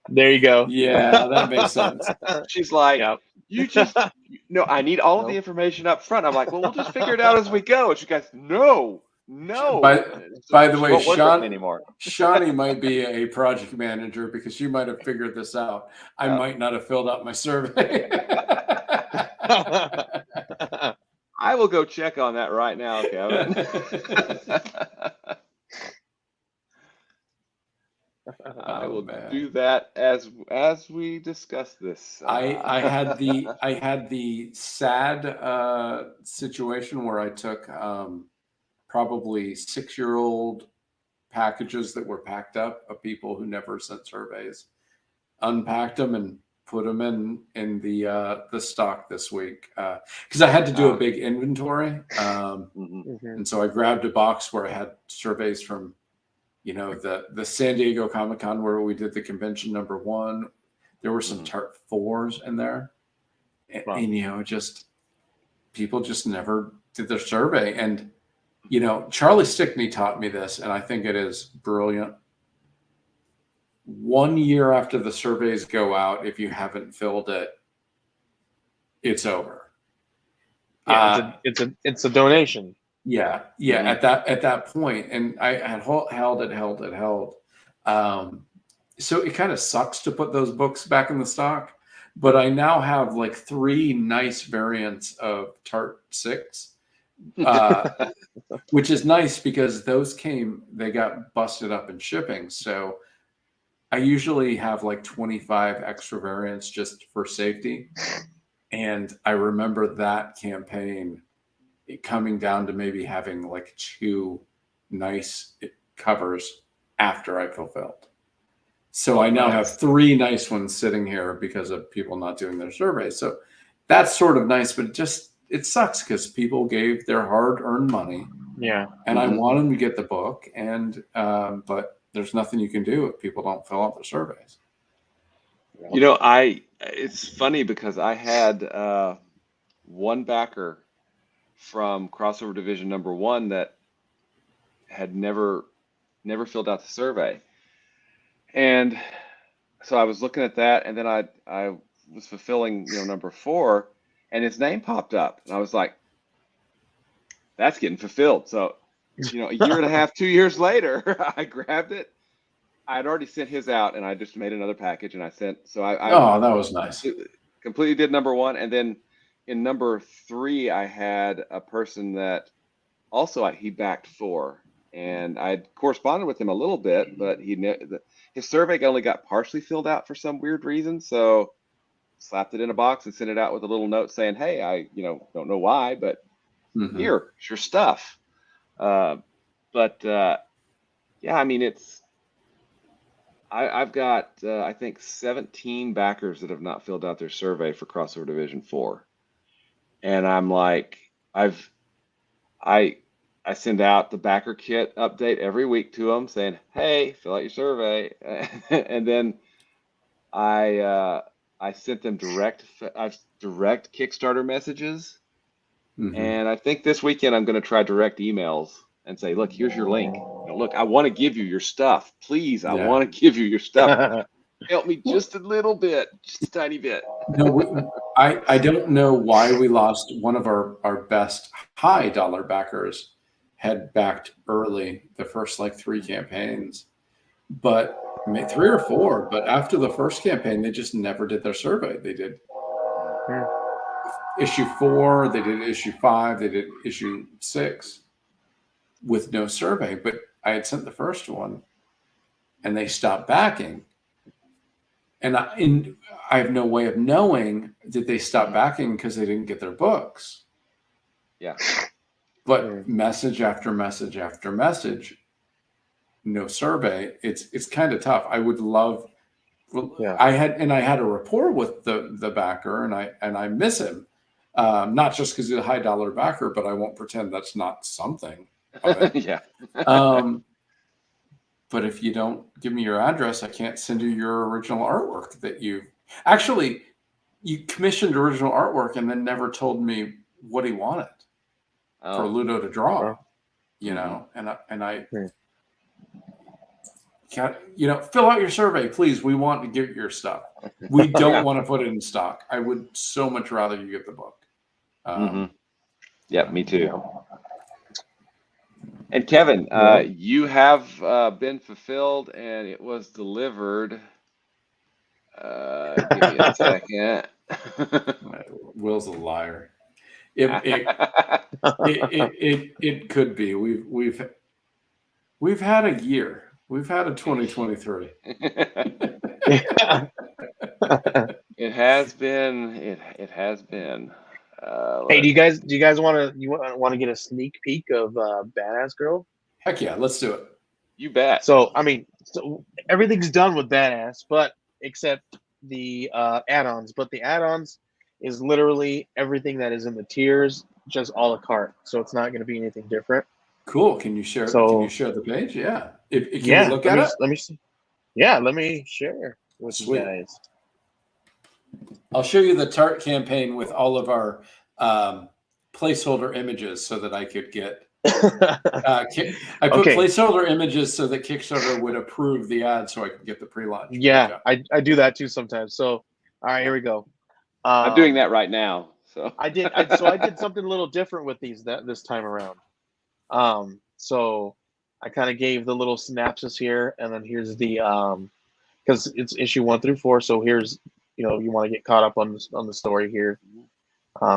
There you go. Yeah, that makes sense. She's like, Yep. you just, no, I need all of the information up front. I'm like, well, we'll just figure it out as we go. And she goes, no. By the way, won't work with me anymore. Shawnee might be a project manager because she might have figured this out. I might not have filled out my survey. I will go check on that right now, Kevin. I will do that as we discuss this. I had the sad situation where I took probably 6-year-old packages that were packed up of people who never sent surveys, unpacked them and put them in the stock this week because I had to do a big inventory, and so I grabbed a box where I had surveys from the San Diego Comic-Con where we did the convention #1. There were some Tart 4s in there, and just people just never did their survey, and Charlie Stickney taught me this, and I think it is brilliant. 1 year after the surveys go out, if you haven't filled it, it's over. Yeah, it's a donation. Yeah. Mhm. At that point, and I had held. So it kind of sucks to put those books back in the stock, but I now have like 3 nice variants of Tart 6, which is nice because they got busted up in shipping. So I usually have like 25 extra variants just for safety. And I remember that campaign coming down to maybe having like 2 nice covers after I fulfilled. So I now have 3 nice ones sitting here because of people not doing their surveys. So that's sort of nice, but it sucks because people gave their hard-earned money. Yeah. And I Mhm. want them to get the book, and but there's nothing you can do if people don't fill out their surveys. It's funny because I had one backer from Crossover Division number 1 that had never filled out the survey. And so I was looking at that, and then I was fulfilling, number 4, and his name popped up, and I was like, that's getting fulfilled. So, a year and a half, 2 years later, I grabbed it. I had already sent his out, and I just made another package, and I sent. So I that was nice. completely did number 1, and then in number 3, I had a person that also he backed 4, and I corresponded with him a little bit, but his survey only got partially filled out for some weird reason. So slapped it in a box and sent it out with a little note saying, "Hey, I don't know why, but here, it's your stuff." Yeah, I mean I've got I think 17 backers that have not filled out their survey for Crossover Division 4, and I'm like, I send out the backer kit update every week to them saying, "Hey, fill out your survey," and then I sent them direct Kickstarter messages, and I think this weekend I'm going to try direct emails and say, "Look, here's your link. Look, I want to give you your stuff. Please, I want to give you your stuff. Help me just a little bit, just a tiny bit." No, I don't know why we lost one of our best high dollar backers. Had backed early the first like 3 campaigns, but 3 or 4. But after the first campaign, they just never did their survey. They did issue 4, they did issue 5, they did issue 6 with no survey. But I had sent the first one, and they stopped backing. And I have no way of knowing that they stopped backing because they didn't get their books. Yeah. But message after message after message, no survey. It's kind of tough. I would love. I had a rapport with the backer, and I miss him, not just because he's a high dollar backer, but I won't pretend that's not something of it. Yeah. But if you don't give me your address, I can't send you your original artwork that you commissioned original artwork and then never told me what he wanted for Ludo to draw, and I can't, fill out your survey, please. We want to give your stuff. We don't want to put it in stock. I would so much rather you get the book. Yeah, me too. And Kevin, you have been fulfilled, and it was delivered. Give me a second. Will's a liar. It could be. We've had a year. We've had a 2023. It has been. It has been. Hey, do you guys want to get a sneak peek of Badass Girl? Heck yeah, let's do it. You bet. So everything's done with Badass, but except the add-ons. But the add-ons is literally everything that is in the tiers, just a la carte. So it's not going to be anything different. Cool. Can you share? Can you share the page? Yeah. Can we look at it? Let me see. Yeah, let me share with you guys. I'll show you the Tart campaign with all of our placeholder images so that I could get I put Okay. placeholder images so that Kickstarter would approve the ad so I could get the pre-launch. Yeah, I do that too sometimes. So, all right, here we go. I'm doing that right now. So I did something a little different with these this time around. So I kind of gave the little synopsis here, and then here's the because it's issue 1 through 4. So here's you want to get caught up on the story here.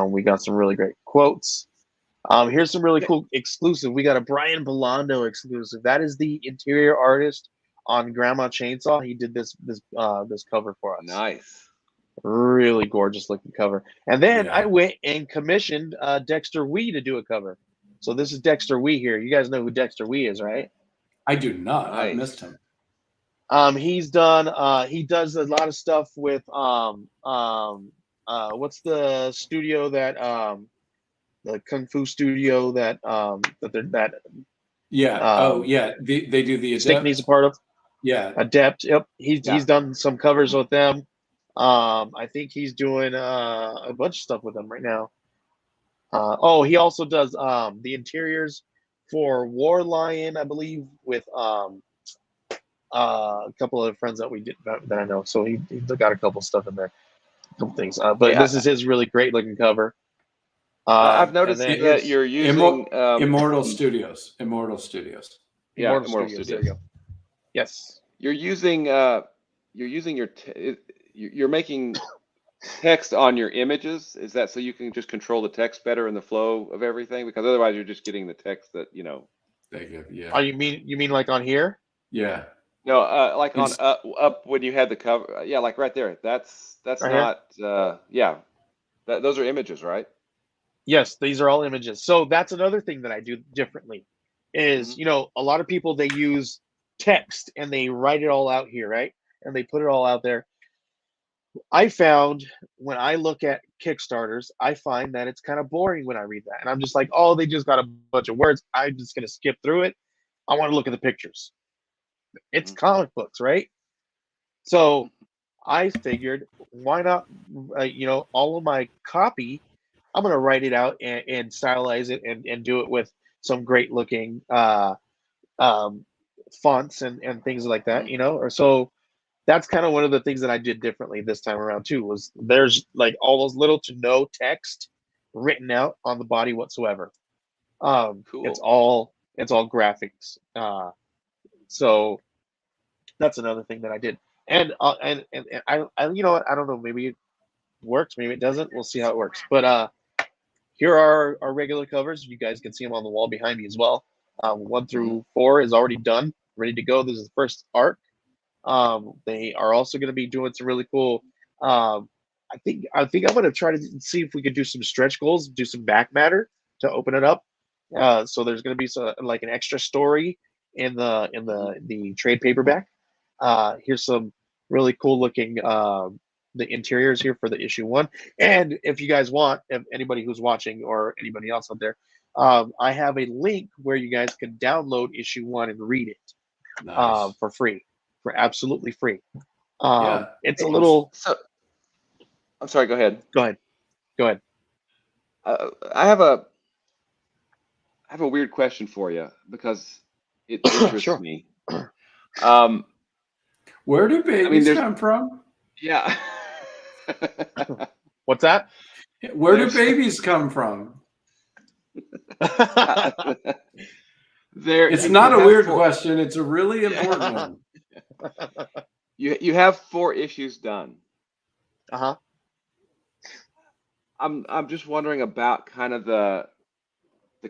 We got some really great quotes. Here's some really cool exclusive. We got a Brian Belando exclusive. That is the interior artist on Grandma Chainsaw. He did this cover for us. Nice. Really gorgeous looking cover. And then Yeah. I went and commissioned Dexter Wee to do a cover. So this is Dexter Wee here. You guys know who Dexter Wee is, right? I do not. I Nice. missed him. He's done he does a lot of stuff with what's the studio that the Kung Fu studio that Yeah. Yeah. They do the Stickney's a Adept. part of. Yeah. Adept. Yep. He's Yeah. done some covers with them. I think he's doing a bunch of stuff with them right now. He also does the interiors for War Lion, I believe, with a couple of friends that we did that I know. So he's got a couple stuff in there, a couple things. But Yeah. this is his really great looking cover. I've noticed and then that here's you're using Immortal Studios. Immortal Studios. yeah, Immortal Immortal Studios. Studios. There you go. Yes. You're using you're making text on your images. Is that so you can just control the text better in the flow of everything? Because otherwise you're just getting the text that They give. Yeah. Oh, you mean like on here? Yeah. No, like on It's- up when you had the cover. Yeah, like right there. That's Right here? not. Yeah, those are images, right? Yes, these are all images. So that's another thing that I do differently is, a lot of people, they use text and they write it all out here, right? And they put it all out there. I found when I look at Kickstarters, I find that it's kind of boring when I read that. And I'm just like, oh, they just got a bunch of words. I'm just going to skip through it. I want to look at the pictures. It's comic books, right? So I figured, why not, all of my copy, I'm going to write it out and stylize it and do it with some great looking fonts and things like that, or so that's kind of one of the things that I did differently this time around too, was there's like almost little to no text written out on the body whatsoever. Cool. It's all graphics. So that's another thing that I did. And I you know what, I don't know, maybe it works, maybe it doesn't. We'll see how it works. But here are our regular covers. You guys can see them on the wall behind me as well. 1 through 4 is already done, ready to go. This is the first arc. They are also going to be doing some really cool. I think I'm going to try to see if we could do some stretch goals, do some back matter to open it up. So there's going to be like an extra story in the trade paperback. Here's some really cool looking the interiors here for the issue 1. And if you guys want, if anybody who's watching or anybody else out there, I have a link where you guys can download issue 1 and read it Nice. for free, for absolutely free. Yeah. It's a little. So, I'm sorry. Go ahead. Go ahead. I have a weird question for you because it interests Sure. me. Where do babies there's- come from? Yeah. What's that? Where do There's- babies come from? It's You not a have weird 4 question. It's a really important one. You have 4 issues done. Uh-huh. I'm just wondering about kind of the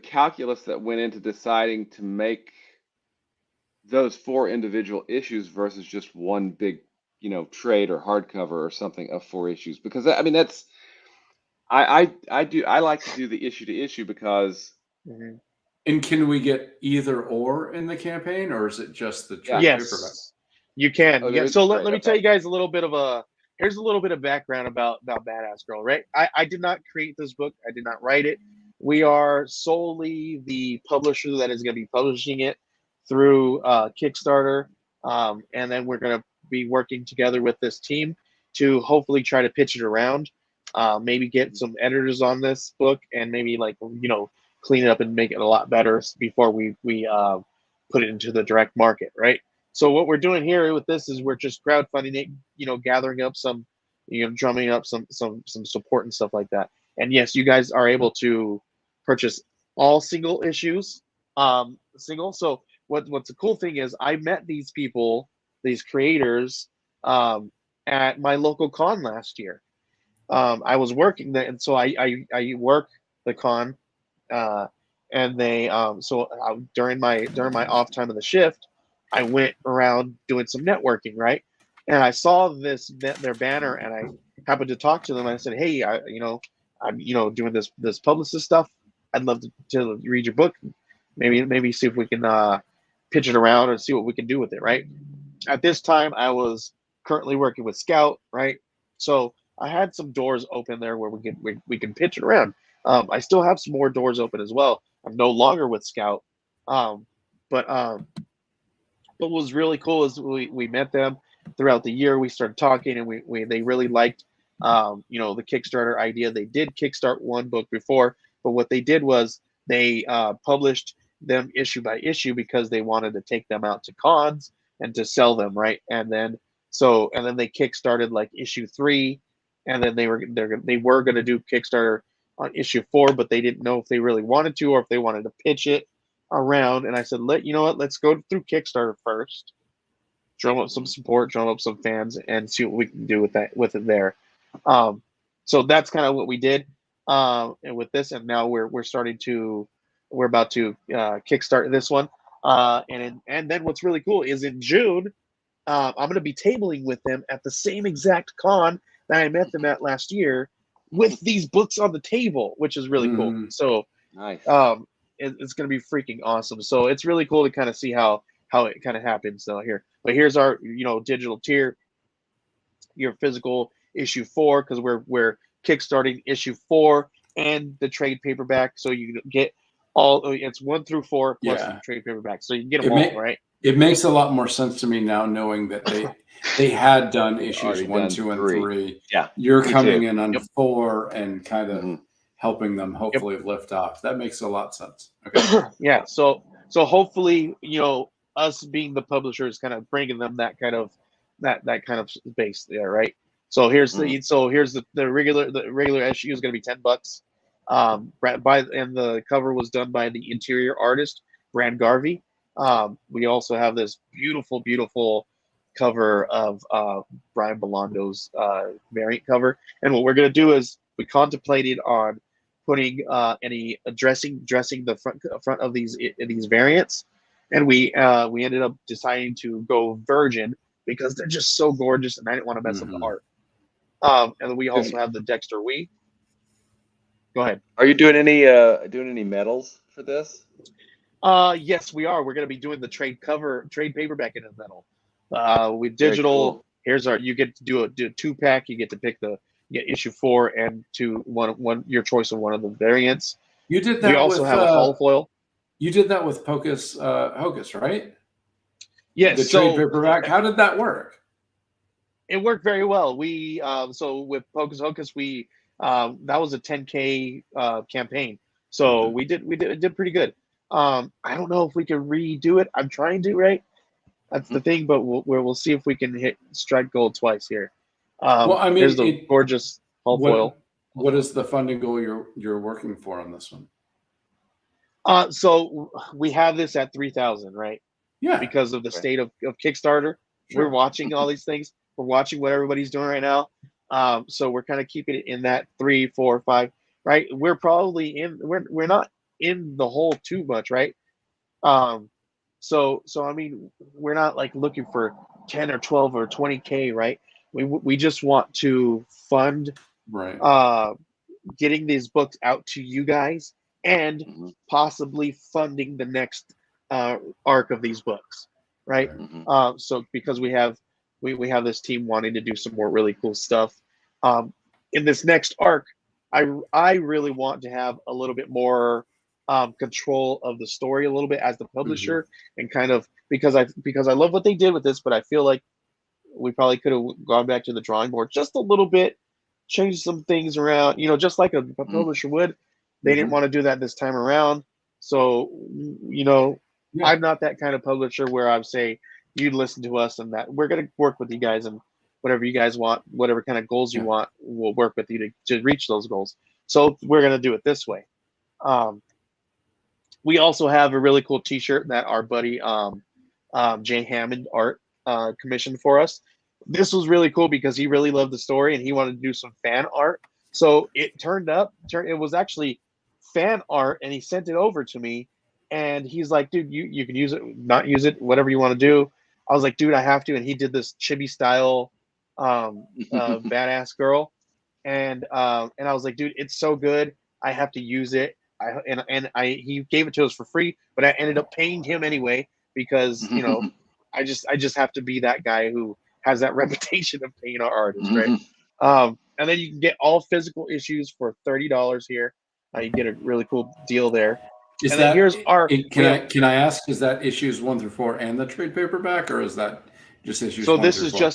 calculus that went into deciding to make those 4 individual issues versus just one big, trade or hardcover or something of 4 issues. Because that's I like to do the issue to issue because Mhm. And can we get either or in the campaign, or is it just the trade paperback? Yes, you can. Oh, Yeah. there is So a let trade, me okay. tell you guys here's a little bit of background about Badass Girl, right? I did not create this book. I did not write it. We are solely the publisher that is going to be publishing it through Kickstarter. And then we're going to be working together with this team to hopefully try to pitch it around. Maybe get some editors on this book and maybe clean it up and make it a lot better before we put it into the direct market, right? So what we're doing here with this is we're just crowdfunding it, gathering up some, drumming up some support and stuff like that. And yes, you guys are able to purchase all single issues, single. So what's the cool thing is I met these people, these creators, at my local con last year. I was working there, and so I work the con, and they during my off time of the shift, I went around doing some networking, right? And I saw their banner, and I happened to talk to them. I said, "Hey, I'm doing this publicist stuff. I'd love to read your book. Maybe see if we can pitch it around and see what we can do with it, right?" At this time, I was currently working with Scout, right? So I had some doors open there where we can pitch it around. I still have some more doors open as well. I'm no longer with Scout, but what was really cool is we met them throughout the year. We started talking, and they really liked the Kickstarter idea. They did kickstart one book before, but what they did was they published them issue by issue because they wanted to take them out to cons and to sell them, right? And then they kickstarted like issue 3, and then they were going to do Kickstarter on issue 4, but they didn't know if they really wanted to or if they wanted to pitch it around. And I said, let's go through Kickstarter first, drum up some support, drum up some fans, and see what we can do with it there. So that's kind of what we did, and with this, and now we're about to kickstart this one, and then what's really cool is in June, I'm going to be tabling with them at the same exact con that I met them at last year, with these books on the table, which is really cool. So Nice. it's going to be freaking awesome. So it's really cool to kind of see how it kind of happens here. But here's our digital tier, your physical issue 4, because we're kickstarting issue 4 and the trade paperback, so you get all. It's 1 through 4 plus the trade paperback, so you can get them all, right? It makes a lot more sense to me now, knowing that they had done issues 1, 2, and 3. Yeah, you're coming in on 4 and kind of helping them hopefully lift off. That makes a lot of sense. Okay. Yeah. So hopefully, us being the publishers, kind of bringing them that kind of base there, right? So here's the regular issue is going to be $10. And the cover was done by the interior artist Brand Garvey. We also have this beautiful cover of Brian Belando's variant cover, and what we're going to do is we contemplated on putting dressing the front of these variants, and we ended up deciding to go virgin because they're just so gorgeous, and I didn't want to mess up the art. And then we also have the Dexter Wee. Go ahead. Are you doing any medals for this? Yes, we are. We're going to be doing the trade paperback in the metal. With digital, cool. Here's you get to do a 2-pack. You get to pick issue 4 and 1 your choice of one of the variants. You did that. We also have a hull foil. You did that with Pocus Hocus, right? Yes. The trade paperback. How did that work? It worked very well. We so with Pocus Hocus, we that was a 10K campaign. So we did pretty good. I don't know if we can redo it. I'm trying to, right? That's the thing, but we'll see if we can strike gold twice here. Well, I mean, here's the gorgeous hull foil. What is the funding goal you're working for on this one? So we have this at 3,000, right? Yeah. Because of the state of Kickstarter, we're watching all these things. We're watching what everybody's doing right now. So we're kind of keeping it in that 3, 4, 5, right? We're probably we're not in the hole too much, right? So I mean, we're not like looking for 10 or 12 or 20K, right? We just want to fund getting these books out to you guys and possibly funding the next arc of these books, right? So because we have this team wanting to do some more really cool stuff. In this next arc, I really want to have a little bit more control of the story a little bit as the publisher, and kind of because I love what they did with this, but I feel like we probably could have gone back to the drawing board just a little bit, changed some things around, just like a publisher would. They didn't want to do that this time around. So, Yeah. I'm not that kind of publisher where I would say, you listen to us and that we're going to work with you guys, and whatever you guys want, whatever kind of goals you Yeah. want, we'll work with you to reach those goals. So we're going to do it this way. We also have a really cool t-shirt that our buddy Jay Hammond art commissioned for us. This was really cool because he really loved the story and he wanted to do some fan art. So it it was actually fan art, and he sent it over to me, and he's like, dude, you can use it, not use it, whatever you want to do. I was like, dude, I have to. And he did this chibi style badass girl. And I was like, dude, it's so good. I have to use it. He gave it to us for free, but I ended up paying him anyway because I just have to be that guy who has that reputation of paying our artists, right? And then you can get all physical issues for $30 here. You get a really cool deal there. Is and that then here's our can I ask, is that issues 1 through 4 and the trade paperback, or is that just issues? So 1 this through is 4?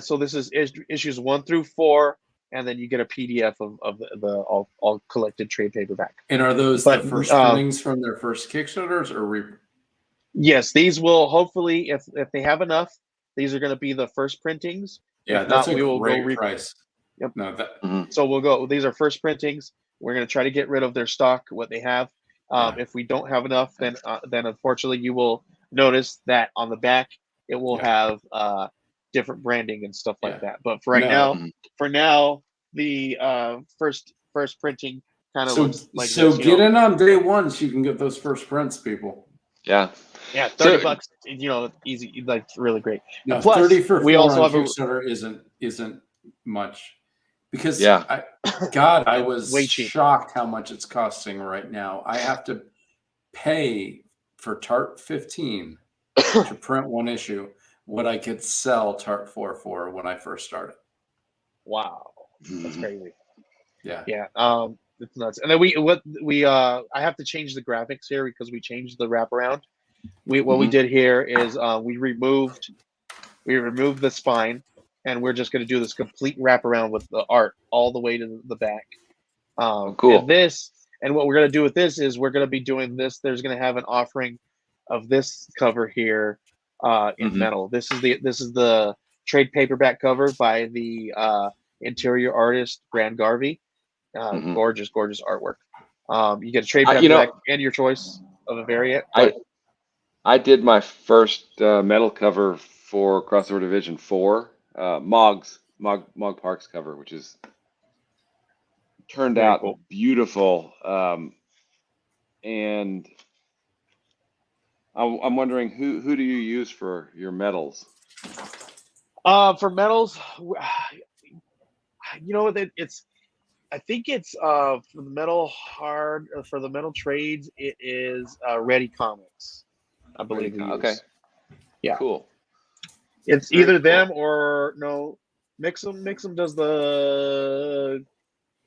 so this is issues 1 through 4, and then you get a PDF of the all collected trade paperback. And are those the first printings from their first Kickstarters, or Yes, these will hopefully, if they have enough, these are going to be the first printings. Yeah, If that's not, a we will great go price. Yep. No, that So we'll go. These are first printings. We're going to try to get rid of their stock, what they have. If we don't have enough, then unfortunately you will notice that on the back it will have different branding and stuff like that. But for now, the first printing kind of looks like so. This, get in on day one so you can get those first prints, people. Yeah. Yeah, $30. Easy, like really great. No, And plus, 30 for we 4 also on have Kickstarter isn't much, because Yeah. I was Way cheap. shocked how much it's costing right now. I have to pay for Tart 15 to print one issue what I could sell Tart 4 for when I first started. Wow, that's crazy. Yeah. It's nuts. And then I have to change the graphics here because we changed the wraparound. What we did here is we removed the spine, and we're just going to do this complete wraparound with the art all the way to the back. Cool. And what we're going to do with this is we're going to be doing this. There's going to have an offering of this cover here in metal. This is the trade paperback cover by the interior artist Brand Garvey. Gorgeous artwork. You get a trade paperback and your choice of a variant. I did my first metal cover for Crossover Division 4, Mog Park's cover, which is turned Very out cool. beautiful. And I'm wondering who do you use for your metals? For metals, I think it's for the metal trades. It is Ready Comics, I believe. Okay. Yeah. Cool. It's Very either cool. them or no. Mix'em does the.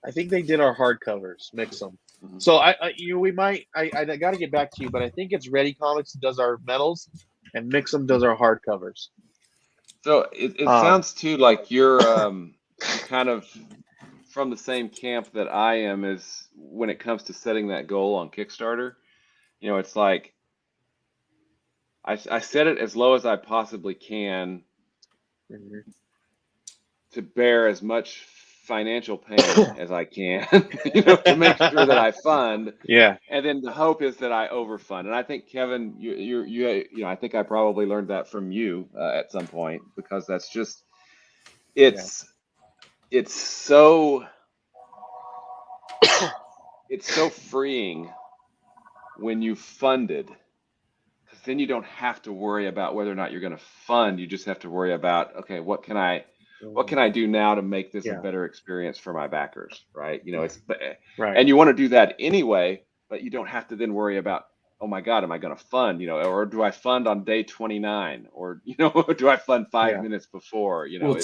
I think they did our hardcovers. Mix'em. So I got to get back to you, but I think it's Ready Comics that does our metals, and Mix'em does our hardcovers. So it sounds too like you're kind of from the same camp that I am is when it comes to setting that goal on Kickstarter. It's like I set it as low as I possibly can to bear as much financial pain as I can, to make sure that I fund. Yeah. And then the hope is that I overfund. And I think Kevin, I think I probably learned that from you at some point, because that's just, it's so freeing when you funded, because then you don't have to worry about whether or not you're going to fund. You just have to worry about, okay, what can I do now to make this a better experience for my backers, right? It's right. And you want to do that anyway, but you don't have to then worry about, oh my God, am I going to fund, or do I fund on day 29, or, do I fund 5 minutes before, Well,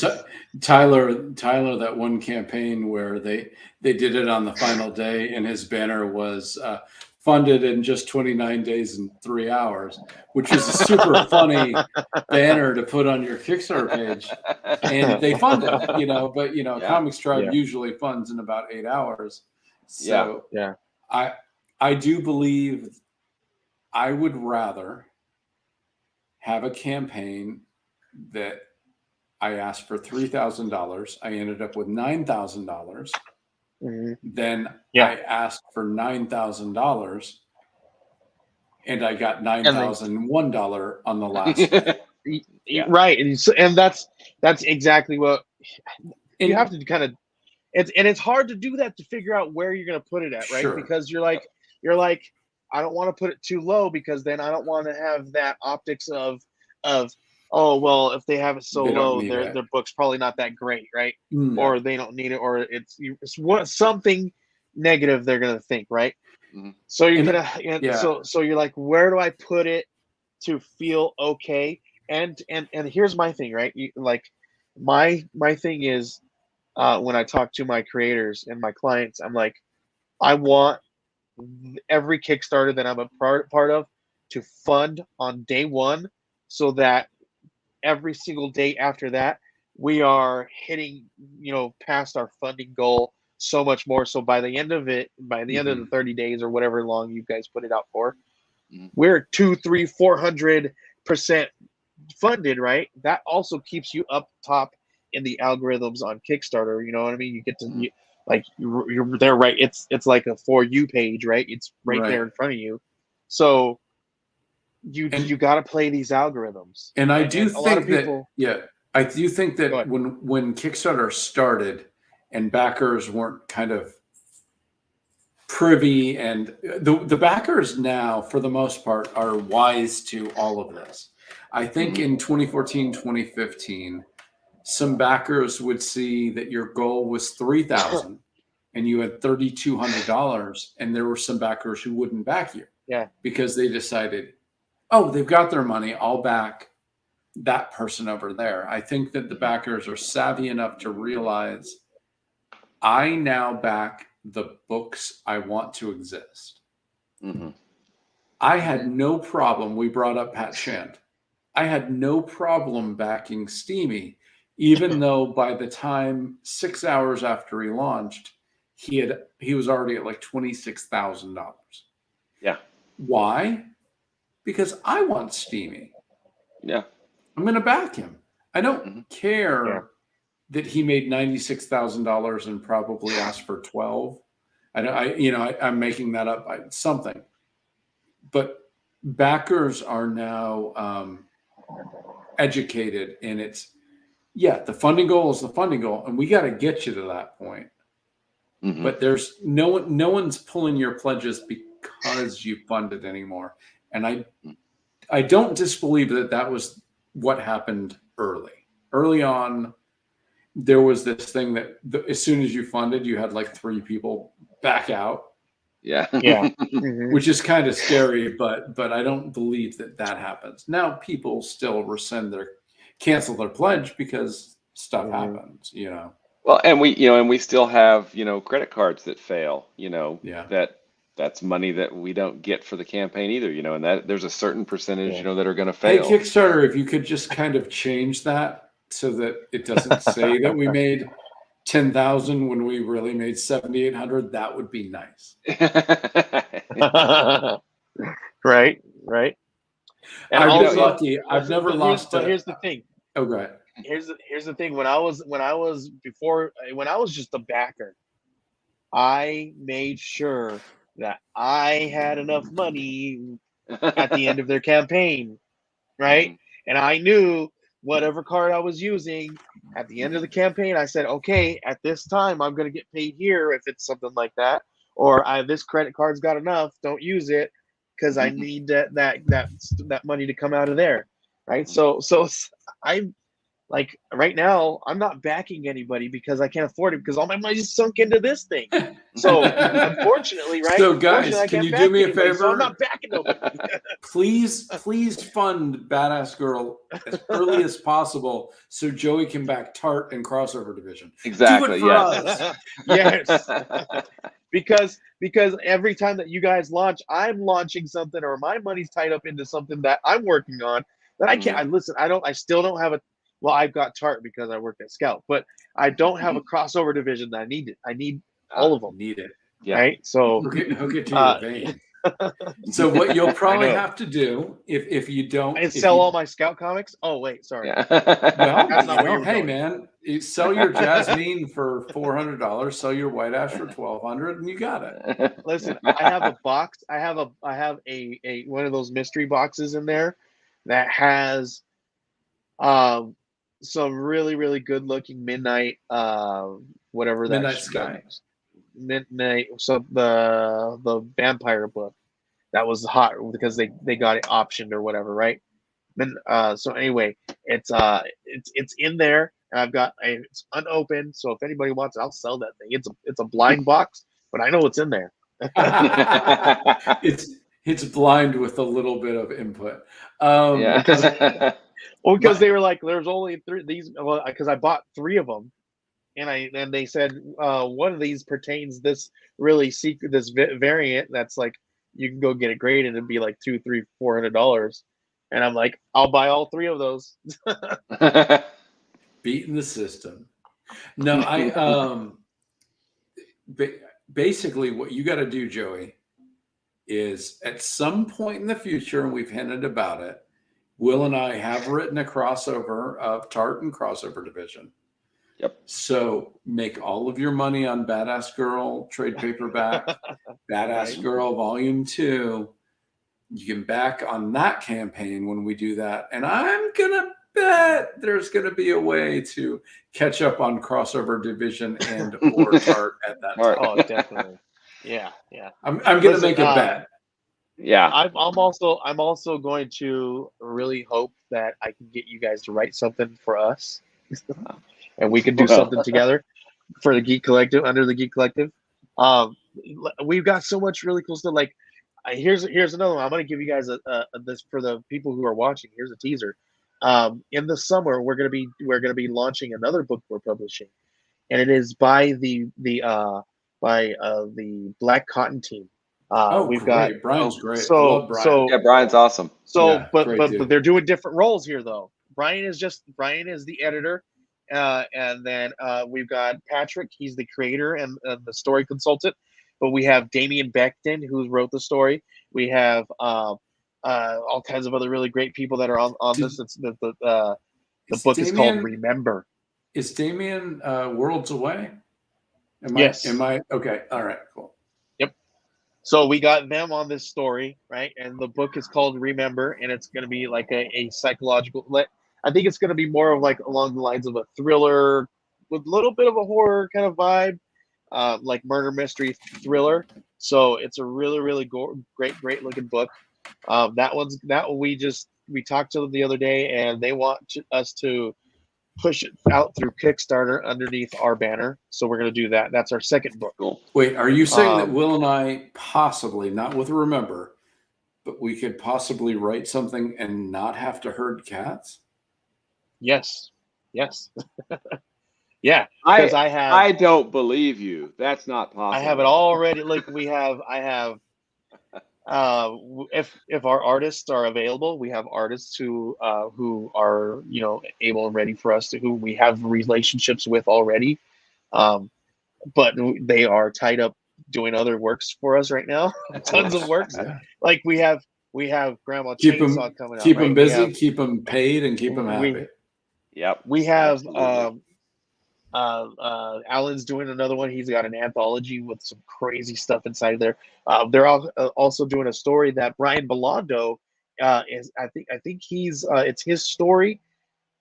Tyler, that one campaign where they did it on the final day, and his banner was funded in just 29 days and 3 hours, which is a super funny banner to put on your Kickstarter page. And they funded, but Comics Tribe usually funds in about 8 hours. So Yeah. I do believe I would rather have a campaign that I asked for $3,000. I ended up with $9,000. Mhm. Then Yeah. I asked for $9,000 and I got then- $9,001 on the last day. Yeah. Right. And that's exactly what you And- have to kind of, it's hard to do that, to figure out where you're going to put it at, right? Sure. Because you're like, I don't want to put it too low, because then I don't want to have that optics of, oh, well, if they have it so They don't low, need their it. their book's probably not that great, right? No. Or they don't need it, or it's something negative they're going to think, right? Mhm. So you're And- gonna, yeah. so you're like, where do I put it to feel okay? And here's my thing, right? Like, my thing is, when I talk to my creators and my clients, I'm like, I want every Kickstarter that I'm a part of to fund on day one, so that every single day after that, we are hitting, past our funding goal so much more. So by the end of the 30 days, or whatever long you guys put it out for, Mhm. we're 200, 300, 400% funded, right? That also keeps you up top in the algorithms on Kickstarter. You know what I mean? You get to you're there, right? It's like a For You page, right? It's right there in front of you. So you got to play these algorithms. And I do a lot of think people, I do think Go that ahead. when Kickstarter started and backers weren't kind of privy, and the backers now, for the most part, are wise to all of this. I think in 2014, 2015, some backers would see that your goal was $3,000 and you had $3,200, and there were some backers who wouldn't back you. Yeah. Because they decided, oh, they've got their money, I'll back that person over there. I think that the backers are savvy enough to realize, I now back the books I want to exist. Mhm. I had no problem. We brought up Pat Shand. I had no problem backing Steamy, even though by the time 6 hours after he launched, he was already at like $26,000. Yeah. Why? Because I want Steamy. Yeah. I'm going to back him. I don't care that he made $96,000 and probably asked for 12. I'm making that up by something. But backers are now educated, and the funding goal is the funding goal, and we got to get you to that point. Mhm. But there's no one's pulling your pledges because you funded anymore. And I don't disbelieve that was what happened early on. There was this thing that as soon as you funded, you had like 3 people back out. Yeah. Mhm. Which is kind of scary, but I don't believe that happens. Now people still cancel their pledge because stuff happens, Well, and we still have, credit cards that fail, Yeah. that's money that we don't get for the campaign either, and that there's a certain percentage, Yeah. that are going to Hey, fail. Kickstarter, if you could just kind of change that so that it doesn't say that we made 10,000 when we really made 7,800, that would be nice. Right. And I've been also, lucky. I've never lost. But here's the thing. Oh, go ahead. Here's the thing. When I was just a backer, I made sure that I had enough money at the end of their campaign, right? And I knew whatever card I was using at the end of the campaign, I said, okay, at this time I'm going to get paid here if it's something like that, or this credit card's got enough, don't use it because I need that money to come out of there, right? So I, like, right now I'm not backing anybody because I can't afford it, because all my money's sunk into this thing. So unfortunately, right? So guys, Unfortunately, I can can't you back do me a anybody, so favor? I'm not backing nobody. Please fund Badass Girl as early as possible so Joey can back Tart and Crossover Division. Exactly. Do it for Yes. us. Yes. because every time that you guys launch, I'm launching something, or my money's tied up into something that I'm working on that I can't. I still don't have well, I've got Tart because I work at Scout, but I don't have a crossover division that I need. I need all of them. Need it. Yeah. right? So He'll get to uh, your vein. So what you'll probably know. have to do if you don't I if sell you, all my Scout comics. Oh wait, sorry. Yeah. well, That's not where you were hey going. man, you sell your Jasmine for $400, sell your White Ash for $1,200, and you got it. Listen, I have a box. I have a one of those mystery boxes in there that has some really good looking midnight whatever that Midnight Sky. midnight, so the vampire book that was hot because they got it optioned or whatever, right? Then so anyway, it's in there, and it's unopened, so if anybody wants it, I'll sell that thing. It's a blind box, but I know what's in there. It's blind with a little bit of input. Yeah. Well, because But- they were like, there's only three these. Well, because I bought three of them, and they said one of these pertains this really secret this variant that's like you can go get it graded and it'd be like $200, $300, $400, and I'm like, I'll buy all three of those. Beating the system. No, basically what you got to do, Joey, is at some point in the future, and we've hinted about it, Will and I have written a crossover of Tart and Crossover Division. Yep. So make all of your money on Badass Girl trade paperback, Badass Right. Girl Volume 2. You can back on that campaign when we do that. And I'm going to bet there's going to be a way to catch up on Crossover Division and or Tart at that Tart. time. Oh, definitely. Yeah. I'm going to Listen, make a bet. Yeah. I'm also going to really hope that I can get you guys to write something for us, and we can do something together for the Geek Collective, under the Geek Collective. We've got so much really cool stuff. Like, here's another one. I'm going to give you guys this for the people who are watching. Here's a teaser. In the summer, we're going to be launching another book we're publishing, and it is by the Black Cotton team. We've got Brian's great. I so love Brian. Yeah, Brian's awesome. so Yeah, but great but, dude. but they're doing different roles here though. Brian is the editor, and then we've got Patrick. He's the creator and the story consultant. But we have Damian Beckton, who wrote the story. We have all kinds of other really great people that are on this. It's the book is called Damien- Remember. Is Damien worlds away? Yes. Am I okay? All right, cool. So we got them on this story, right? And the book is called Remember, and it's going to be like a psychological. I think it's going to be more of like along the lines of a thriller with a little bit of a horror kind of vibe, like murder mystery thriller. So it's a really great looking book. We talked to them the other day, and they want us to push it out through Kickstarter underneath our banner. So we're going to do that. That's our second book. Cool. Wait, are you saying that Um, Will and I possibly, not with Remember, but we could possibly write something and not have to herd cats? Yes. Yeah, because I don't believe you. That's not possible. I have it already. Like if our artists are available, we have artists who are able and ready for us who we have relationships with already, but they are tied up doing other works for us right now. Tons of works. Yeah. Like we have Grandma Keep 'em- Chainsaw coming out. Keep right? them We busy, have- keep them paid, and keep them happy. Yep. We have Absolutely. Alan's doing another one. He's got an anthology with some crazy stuff inside there. They're also doing a story that Brian Belando is. I think he's it's his story,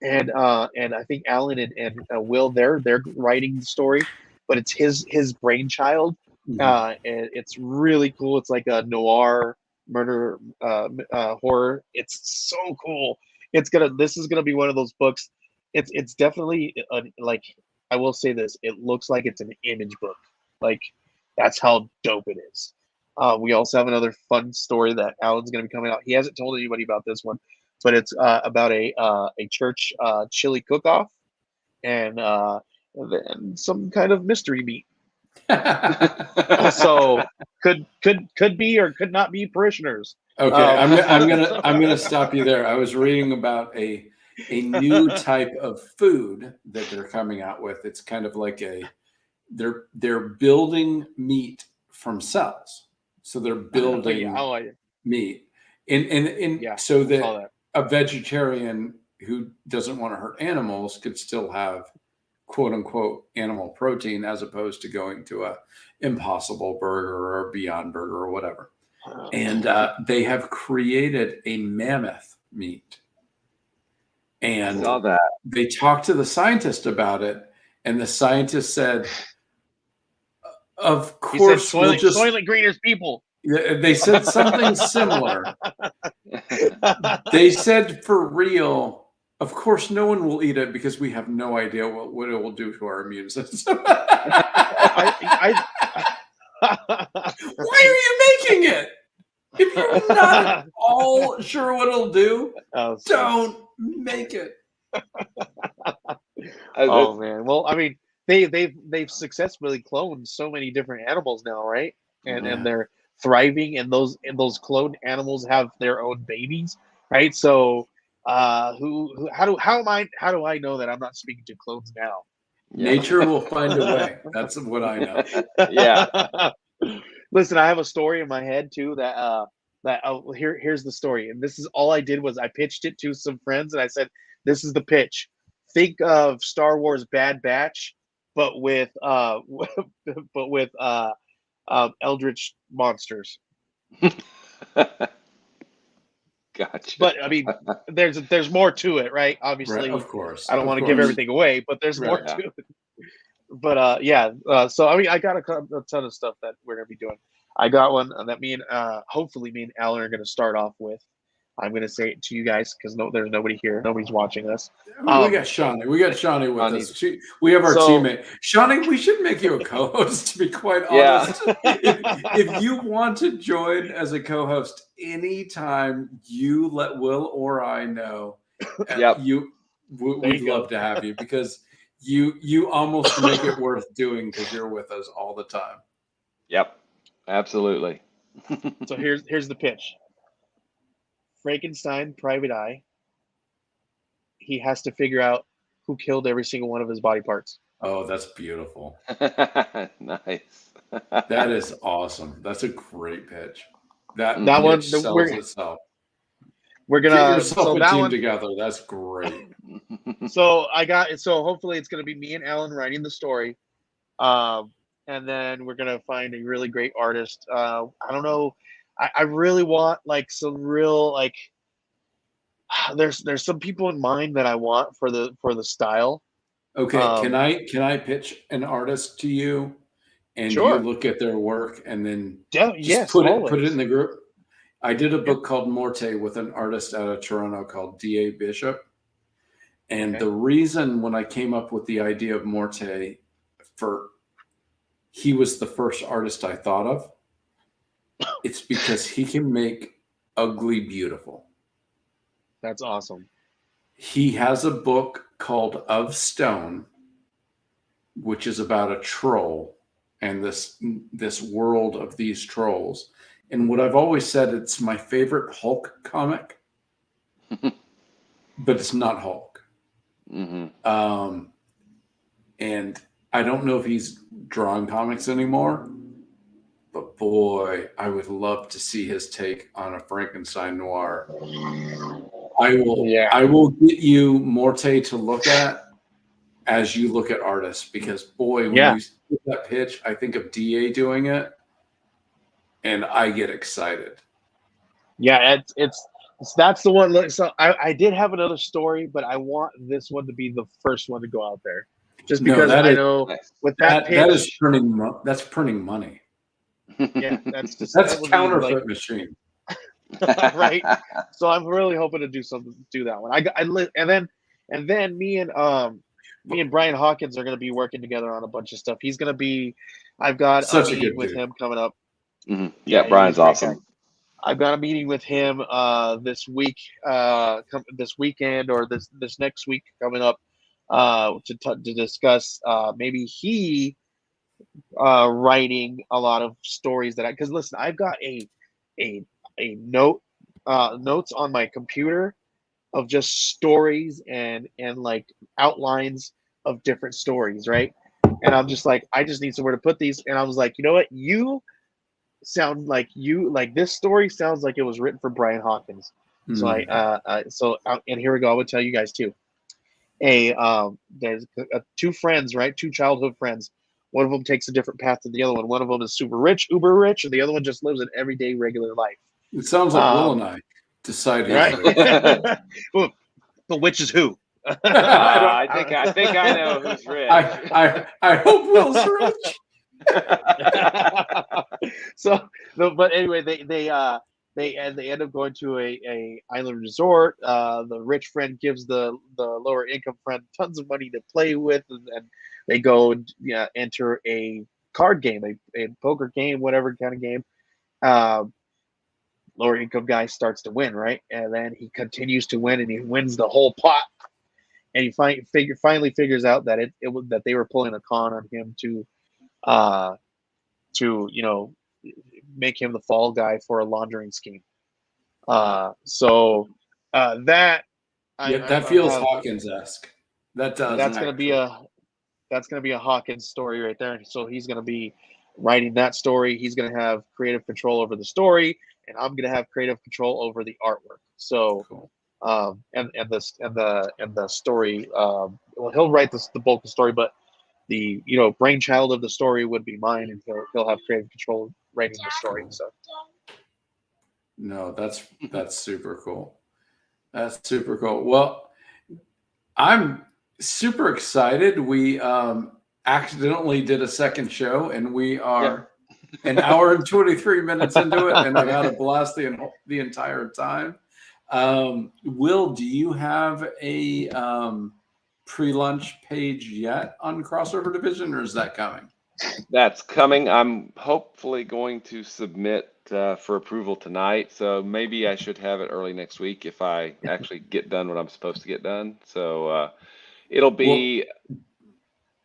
and I think Alan and Will they're writing the story, but it's his brainchild. Mhm. And it's really cool. It's like a noir murder horror. It's so cool. This is gonna be one of those books. It's definitely like, I will say this, it looks like it's an image book. Like, that's how dope it is. We also have another fun story that Alan's going to be coming out. He hasn't told anybody about this one, but it's about a church chili cook-off and some kind of mystery meat. So could be or could not be parishioners. Okay, I'm gonna stop you there. I was reading about a new type of food that they're coming out with. It's kind of like they're building meat from cells. So they're building meat. And Yeah, so I saw that a vegetarian who doesn't want to hurt animals could still have quote unquote animal protein, as opposed to going to a Impossible Burger or a Beyond Burger or whatever. And they have created a mammoth meat. And Saw that. they talked to the scientist about it, and the scientist said, "Of He course, said, we'll just." Soylent Green is people. They said something similar. They said, "For real, of course, no one will eat it because we have no idea what it will do to our immune system." Why are you making it? If you're not at all sure what it'll do, don't make it. Oh man. Well, I mean, they've successfully cloned so many different animals now, right? And they're thriving, and those cloned animals have their own babies, right? So how do I know that I'm not speaking to clones now? Nature will find a way. That's what I know. Yeah. Listen, I have a story in my head too here's the story, and this is all I did was I pitched it to some friends, and I said, "This is the pitch. Think of Star Wars Bad Batch, but with eldritch monsters." Gotcha. But I mean, there's more to it, right? Obviously, Right, of course. I don't want to give everything away, but there's more to it. But so I mean, I got a ton of stuff that we're gonna be doing. I got one that hopefully me and Alan are gonna start off with. I'm gonna say it to you guys because there's nobody here, nobody's watching us. We got Shawnee. We got Shawnee with us. We have our teammate. Shawnee, we should make you a co-host, to be quite honest. If you want to join as a co-host anytime, you let Will or I know. We'd love to have you, because you almost make it worth doing because you're with us all the time. Yep, absolutely. So here's the pitch. Frankenstein, Private Eye. He has to figure out who killed every single one of his body parts. Oh, that's beautiful. Nice. That is awesome. That's a great pitch. That one sells itself. We're gonna get yourself a team together. That's great. So hopefully it's gonna be me and Alan writing the story, and then we're gonna find a really great artist. I don't know. I really want like some real like. There's some people in mind that I want for the style. Okay, can I pitch an artist to you, and you look at their work, and then put it in the group? I did a book called Morte with an artist out of Toronto called D.A. Bishop, and the reason when I came up with the idea of Morte, he was the first artist I thought of. It's because he can make ugly beautiful. That's awesome. He has a book called Of Stone, which is about a troll and this world of these trolls. And what I've always said, it's my favorite Hulk comic, but it's not Hulk. Mm-hmm. And I don't know if he's drawing comics anymore, but boy, I would love to see his take on a Frankenstein noir. I will get you Morte to look at as you look at artists, because boy, when you see that pitch, I think of DA doing it, and I get excited. Yeah, that's the one. So I did have another story, but I want this one to be the first one to go out there, just because I know with that pitch, that's printing money. Yeah, that's counterfeit machine. Right. So I'm really hoping to do that one. And then me and Brian Hawkins are going to be working together on a bunch of stuff. I've got a meeting with him coming up. Mm-hmm. Yeah, Brian's awesome. I've got a meeting with him this week, this weekend, or this next week coming up to discuss maybe he writing a lot of stories because listen, I've got a notes on my computer of just stories and like outlines of different stories, right? And I'm just like, I just need somewhere to put these. And I was like, you know what? You sound like this story sounds like it was written for Brian Hawkins. So and here we go. I would tell you guys too. There's two friends, right? Two childhood friends. One of them takes a different path than the other one. One of them is super rich, uber rich, and the other one just lives an everyday, regular life. It sounds like Will and I decided. Right? Well, but which is who? I think I know who's rich. I hope Will's rich. But anyway, they end up going to a island resort. The rich friend gives the lower income friend tons of money to play with, and they go and enter a card game, a poker game, whatever kind of game. Lower income guy starts to win, right? And then he continues to win, and he wins the whole pot. And he finally figures out that that they were pulling a con on him to make him the fall guy for a laundering scheme. That feels Hawkins-esque. That does. That's gonna be a Hawkins story right there. So he's gonna be writing that story. He's gonna have creative control over the story, and I'm gonna have creative control over the artwork. So Cool. and the story. Well, he'll write the bulk of the story, but the brainchild of the story would be mine, and he'll have creative control writing the story. So no, that's super cool. That's super cool. Well, I'm super excited. We accidentally did a second show, and we are an hour and 23 minutes into it, and I've had a blast the entire time. Will, do you have a pre-lunch page yet on Crossover Division, or is that coming? That's coming. I'm hopefully going to submit for approval tonight, so maybe I should have it early next week if I actually get done what I'm supposed to get done. So it'll be.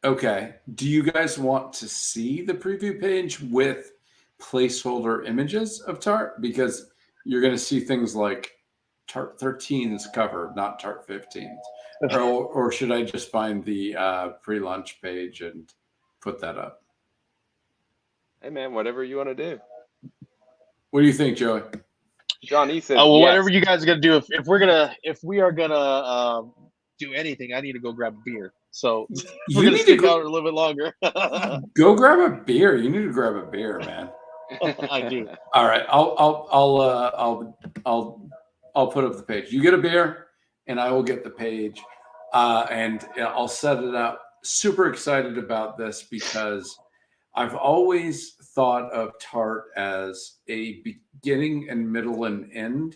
Okay. Do you guys want to see the preview page with placeholder images of Tart? Because you're going to see things like Tart 13's cover, not Tart 15's. Or should I just find the pre-launch page and put that up? Hey man, whatever you want to do. What do you think, Joey? John, he said. well, yes. whatever you guys are gonna do. If we are gonna do anything, I need to go grab a beer. So we're gonna stick out a little bit longer. Go grab a beer. You need to grab a beer, man. I do. All right, I'll put up the page. You get a beer, and I will get the page, and I'll set it up. Super excited about this because I've always thought of Tart as a beginning and middle and end,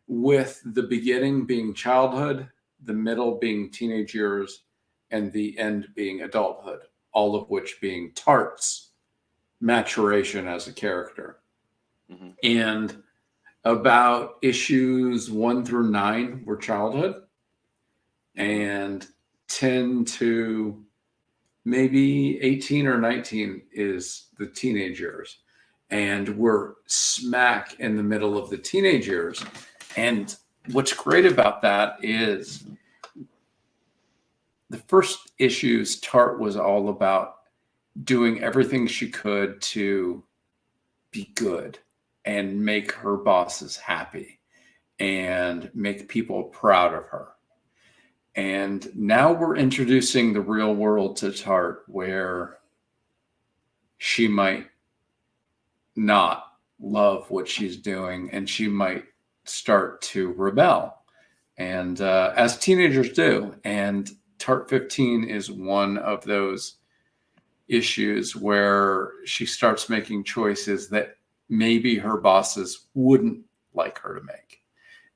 with the beginning being childhood, the middle being teenage years, and the end being adulthood, all of which being Tart's maturation as a character. Mm-hmm. And about issues 1 through 9 were childhood, and 10 to maybe 18 or 19 is the teenage years. And we're smack in the middle of the teenage years. And what's great about that is the first issues, Tart was all about doing everything she could to be good and make her bosses happy and make people proud of her. And now we're introducing the real world to Tart, where she might not love what she's doing, and she might start to rebel, and as teenagers do. And Tart 15 is one of those issues where she starts making choices that maybe her bosses wouldn't like her to make.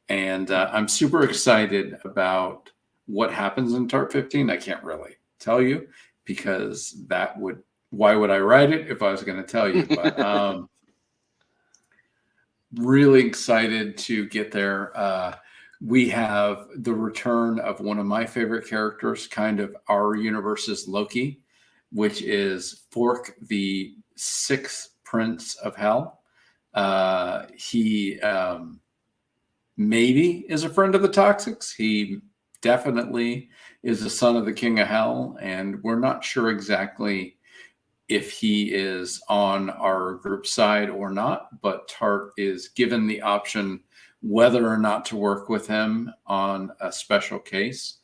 And I'm super excited about what happens in Tart 15. I can't really tell you, because why would I write it if I was going to tell you? But really excited to get there. We have the return of one of my favorite characters, kind of our universe's Loki, which is Fork, the sixth prince of hell. He maybe is a friend of the Toxics. He definitely is a son of the king of hell, and we're not sure exactly if he is on our group side or not, but Tart is given the option whether or not to work with him on a special case.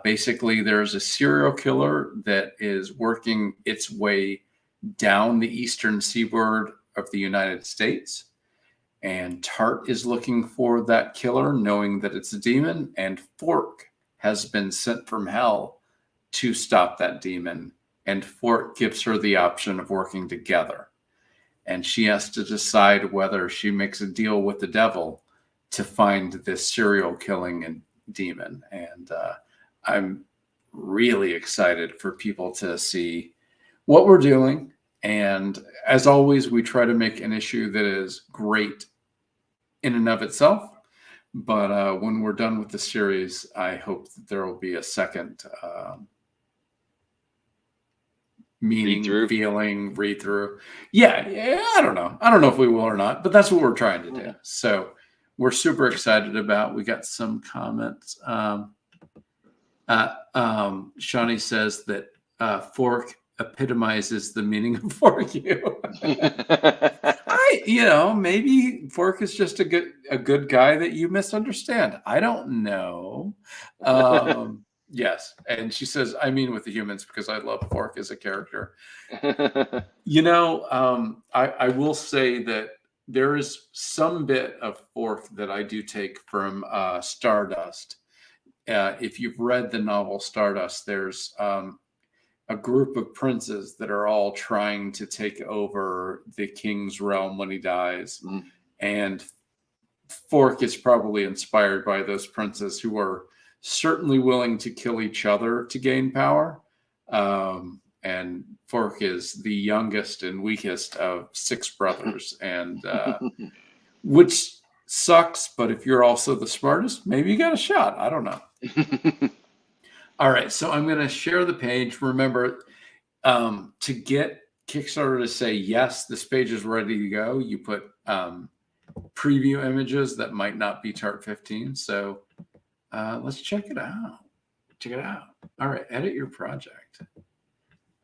Basically, there's a serial killer that is working its way down the eastern seaboard of the United States. And Tart is looking for that killer, knowing that it's a demon, and Fork has been sent from hell to stop that demon. And Fork gives her the option of working together. And she has to decide whether she makes a deal with the devil to find this serial killing and demon. And I'm really excited for people to see what we're doing. And as always, we try to make an issue that is great in and of itself. But when we're done with the series, I hope that there will be a second meaning, Read-through. feeling, read through. Yeah, I don't know. I don't know if we will or not, but that's what we're trying to do. So we're super excited about. We got some comments. Shawnee says that Fork epitomizes the meaning of fork you. Maybe Fork is just a good guy that you misunderstand. I don't know. Yes. And she says, I mean with the humans, because I love Fork as a character. I will say that there is some bit of Fork that I do take from Stardust. If you've read the novel Stardust, there's a group of princes that are all trying to take over the king's realm when he dies. Mm. And Fork is probably inspired by those princes who are certainly willing to kill each other to gain power. And Fork is the youngest and weakest of 6 brothers, and which sucks. But if you're also the smartest, maybe you got a shot. I don't know. All right, so I'm going to share the page. Remember, to get Kickstarter to say, yes, this page is ready to go, you put preview images that might not be Tart 15. So let's check it out. Check it out. All right, edit your project.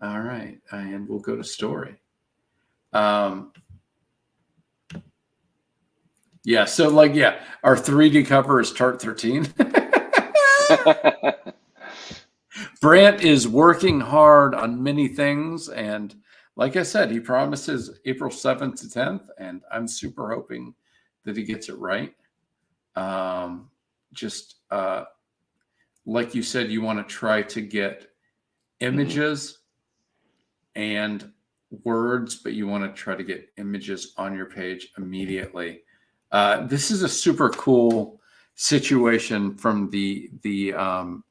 All right, and we'll go to story. Yeah, so our 3D cover is Tart 13. Brant is working hard on many things, and like I said, he promises April 7th to 10th, and I'm super hoping that he gets it right. Like you said, you want to try to get images and words, but you want to try to get images on your page immediately. This is a super cool situation from the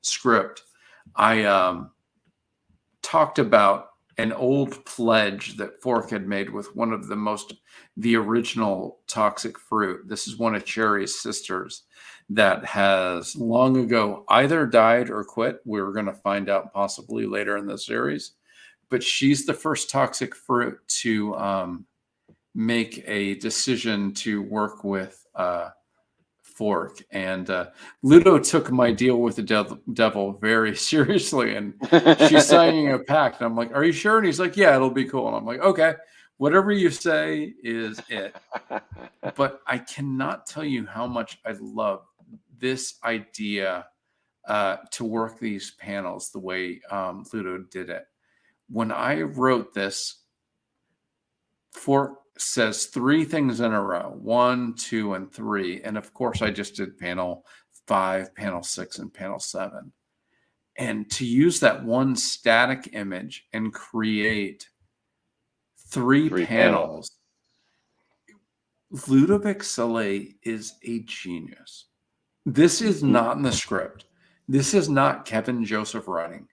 script. I talked about an old pledge that Fork had made with one of the original toxic fruit. This is one of Cherry's sisters that has long ago either died or quit. We're going to find out possibly later in the series. But she's the first toxic fruit to make a decision to work with Fork. And Ludo took my deal with the devil very seriously. And she's signing a pact. And I'm like, are you sure? And he's like, yeah, it'll be cool. And I'm like, okay, whatever you say is it. But I cannot tell you how much I love this idea to work these panels the way Ludo did it. When I wrote this, Fork says 3 things in a row, 1, 2, and 3. And of course, I just did panel 5, panel 6, and panel 7. And to use that one static image and create 3 panels, Ludovic Salé is a genius. This is not in the script. This is not Kevin Joseph writing.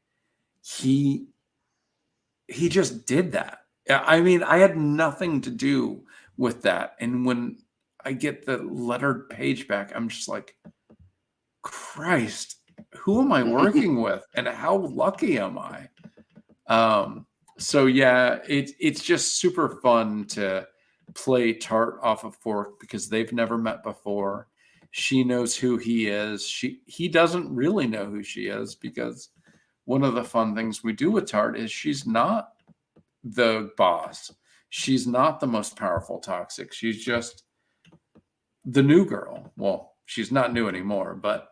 He just did that. I mean, I had nothing to do with that. And when I get the lettered page back, I'm just like, Christ, who am I working with? And how lucky am I? So yeah, it's just super fun to play Tart off of Fork because they've never met before. She knows who he is. He doesn't really know who she is, because one of the fun things we do with Tart is she's not the boss. She's not the most powerful toxic. She's just the new girl. Well, she's not new anymore, but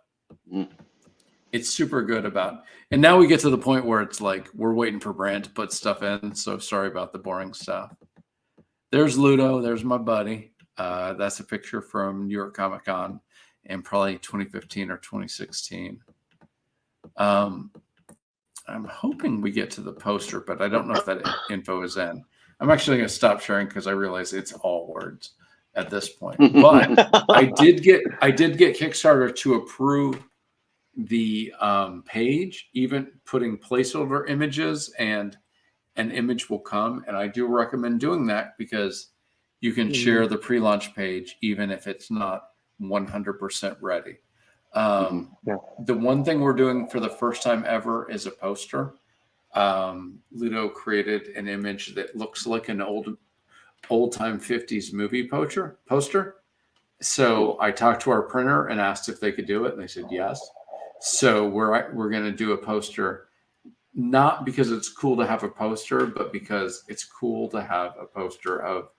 it's super good about. And now we get to the point where it's like we're waiting for Brand to put stuff in. So sorry about the boring stuff. There's Ludo. There's my buddy. That's a picture from New York Comic Con in probably 2015 or 2016. I'm hoping we get to the poster, but I don't know if that info is in. I'm actually going to stop sharing because I realize it's all words at this point. But I did get Kickstarter to approve the page, even putting placeholder images, and an image will come. And I do recommend doing that because you can share the pre-launch page even if it's not 100% ready. The one thing we're doing for the first time ever is a poster. Ludo created an image that looks like an old time 50s movie poster. So I talked to our printer and asked if they could do it, and they said yes. So we're going to do a poster, not because it's cool to have a poster, but because it's cool to have a poster of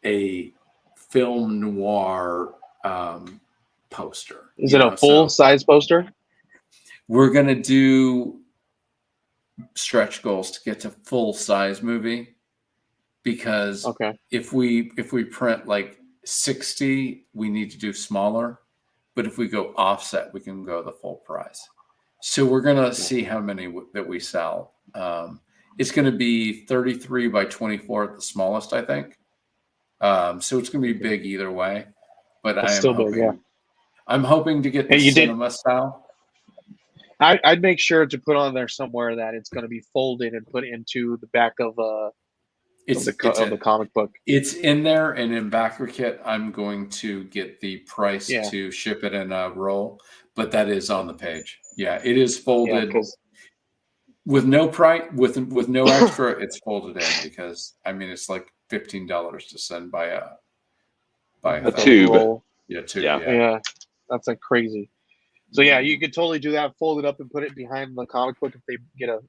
a film noir poster. Is it a full size poster? We're going to do stretch goals to get to full size movie, because if we print like 60, we need to do smaller, but if we go offset, we can go the full price. So we're going to see how many that we sell. It's going to be 33 by 24 at the smallest, I think. So it's going to be big either way, but I'm hoping to get the cinema style. I'd make sure to put on there somewhere that it's going to be folded and put into the back of the comic book. It's in there, and in backer kit, I'm going to get the price to ship it in a roll, but that is on the page. Yeah, it is folded with no price, with no extra. It's folded in because it's like $15 to send by a tube. Roll. Yeah, tube. Yeah, that's like crazy. So yeah, you could totally do that, fold it up and put it behind the comic book if they get a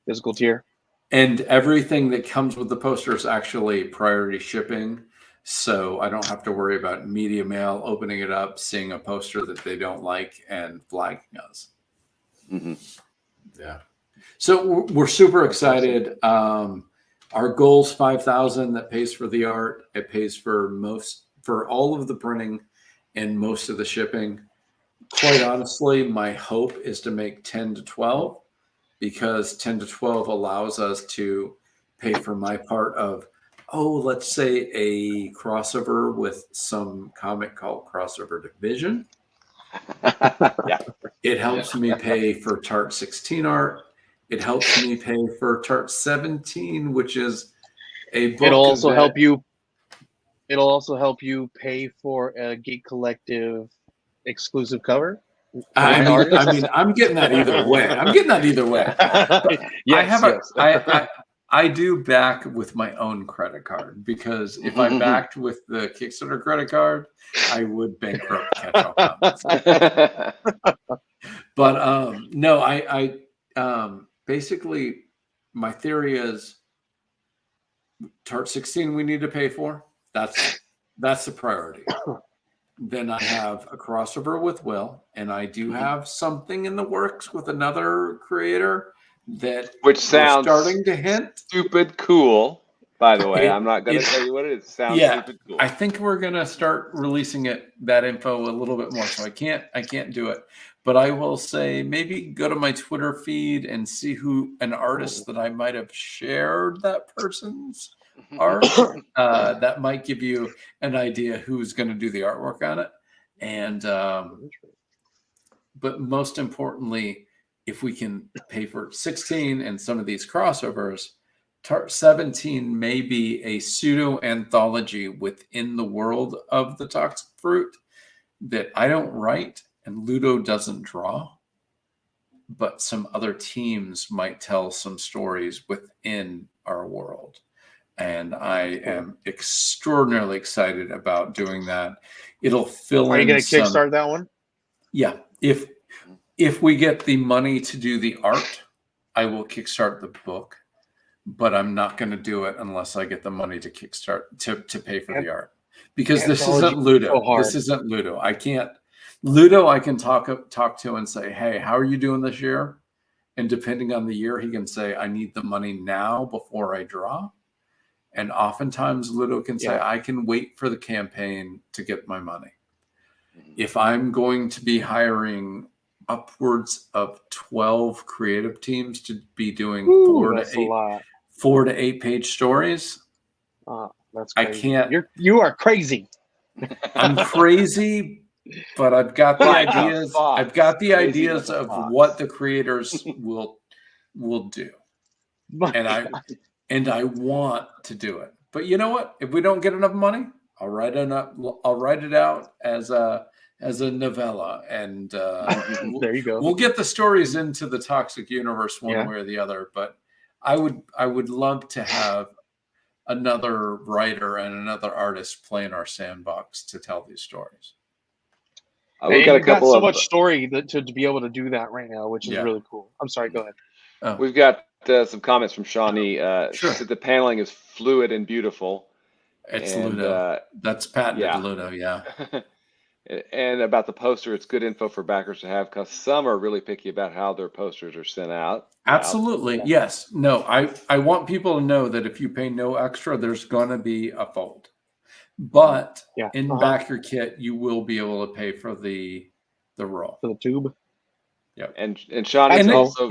physical tier. And everything that comes with the poster is actually priority shipping, so I don't have to worry about media mail opening it up, seeing a poster that they don't like, and flagging us. Yeah. So we're super excited. Our goal's 5,000. That pays for the art. It pays for all of the printing and most of the shipping. Quite honestly, my hope is to make 10 to 12, because 10 to 12 allows us to pay for my part of, let's say a crossover with some comic called Crossover Division. It helps me pay for Tart 16 art. It helps me pay for Tart 17, which is a book. It'll also help you pay for a Geek Collective exclusive cover. I'm getting that either way. I do back with my own credit card, because if I backed with the Kickstarter credit card, I would bankrupt Catch-All Comics. But no, I basically, my theory is Tart 16 we need to pay for. That's the priority. Then I have a crossover with Will, and I do have something in the works with another creator which sounds starting to hint stupid cool. By the way, I'm not going to tell you what it is. It sounds stupid cool. I think we're going to start releasing that info a little bit more. So I can't do it, but I will say maybe go to my Twitter feed and see an artist that I might have shared that person's art. That might give you an idea who's going to do the artwork on it. And but most importantly, if we can pay for 16 and some of these crossovers, Tart 17 may be a pseudo anthology within the world of the toxic fruit that I don't write and Ludo doesn't draw, but some other teams might tell some stories within our world. And I am extraordinarily excited about doing that. It'll fill in. Are you going to kickstart that one? Yeah. If we get the money to do the art, I will kickstart the book. but I'm not going to do it unless I get the money to kickstart to pay for the art, because this Anthology isn't Ludo. so hard. This isn't Ludo. I can't. Ludo, I can talk to and say, hey, how are you doing this year? And depending on the year, he can say, I need the money now before I draw. And oftentimes Ludo can say, I can wait for the campaign to get my money. If I'm going to be hiring upwards of 12 creative teams to be doing 4 to 8 page stories, that's I crazy. can't. You are crazy. I'm crazy, but I've got the ideas. I've got the ideas of what the creators will do, and I want to do it. But you know what? If we don't get enough money, I'll write it out as a novella, and there you go. We'll get the stories into the Toxic universe one way or the other. But I would love to have another writer and another artist play in our sandbox to tell these stories. We've got a couple so of much story to be able to do that right now, which is really cool. I'm sorry, go ahead. Oh. We've got some comments from Shawnee. She said the paneling is fluid and beautiful. It's Ludo. That's patented Ludo, yeah. And about the poster, it's good info for backers to have, because some are really picky about how their posters are sent out. Absolutely. Yes. No, I want people to know that if you pay no extra, there's going to be a fold. But in backer kit, you will be able to pay for the roll. For the tube. Yeah. And Shawnee also...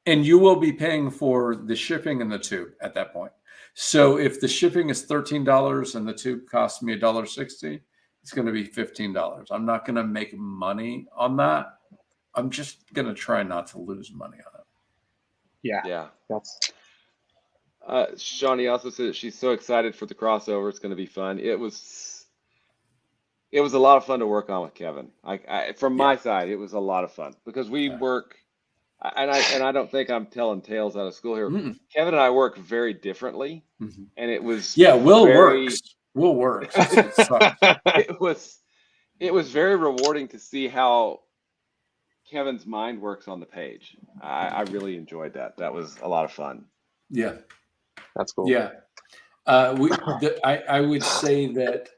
And you will be paying for the shipping and the tube at that point. So if the shipping is $13 and the tube costs me $1.60, it's going to be $15. I'm not going to make money on that. I'm just going to try not to lose money on it. Yeah. That's. Shawnee also said that she's so excited for the crossover. It's going to be fun. It was a lot of fun to work on with Kevin. From my side, it was a lot of fun, because we work, and I don't think I'm telling tales out of school here. Kevin and I work very differently, and it was Will works. It was very rewarding to see how Kevin's mind works on the page. I really enjoyed that. That was a lot of fun. Yeah, that's cool. Yeah, I would say that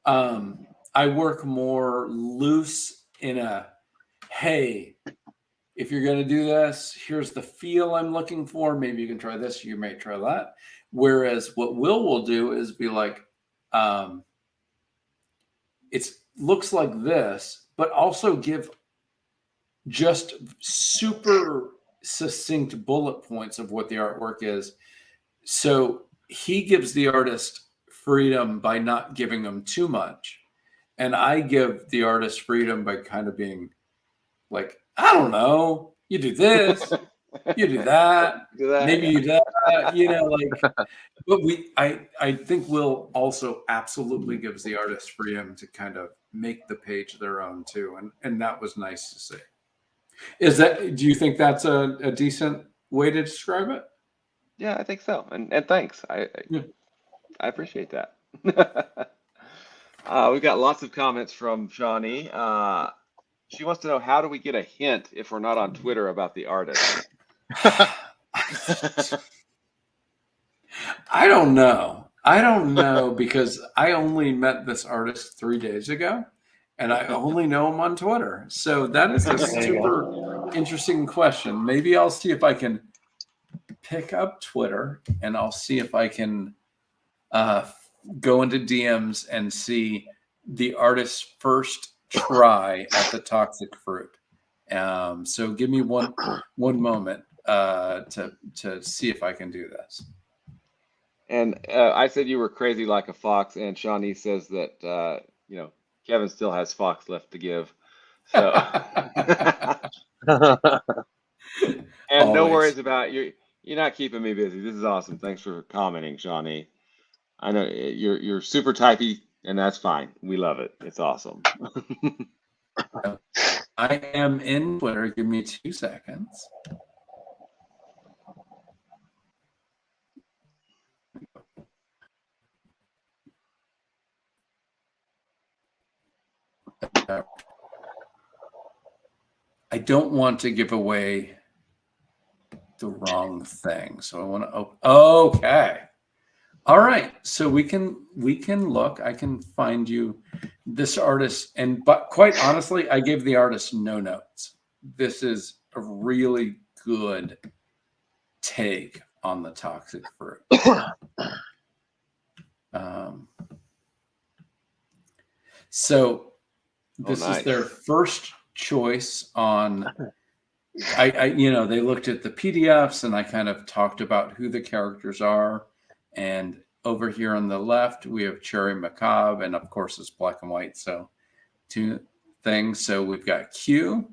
I work more loose in a, hey, if you're going to do this, here's the feel I'm looking for. Maybe you can try this. You may try that. Whereas what will do is be like, it looks like this, but also give just super succinct bullet points of what the artwork is. So he gives the artist freedom by not giving them too much. And I give the artist freedom by kind of being like, I don't know, you do this, you do that, maybe you do that, but I think Will also absolutely gives the artist freedom to kind of make the page their own too. And that was nice to see. Do you think that's a decent way to describe it? Yeah, I think so. And thanks. I appreciate that. We've got lots of comments from Shawnee. She wants to know, how do we get a hint if we're not on Twitter about the artist? I don't know because I only met this artist 3 days ago, and I only know him on Twitter. So that is a super interesting question. Maybe I'll see if I can pick up Twitter, and I'll see if I can go into DMs and see the artist's first try at the toxic fruit. So give me one moment to see if I can do this. And I said you were crazy like a fox, and Shawnee says that Kevin still has fox left to give. So and no worries about you're not keeping me busy. This is awesome. Thanks for commenting, Shawnee. I know you're super typey, and that's fine. We love it. It's awesome. I am in Twitter. Give me 2 seconds. I don't want to give away the wrong thing. So I want to open. Okay. All right. So we can look. I can find you this artist, but quite honestly, I gave the artist no notes. This is a really good take on the toxic fruit. So this nice. is their first choice on. I they looked at the PDFs, and I kind of talked about who the characters are. And over here on the left, we have Cherry Macabre, and of course it's black and white. So two things. So we've got Q.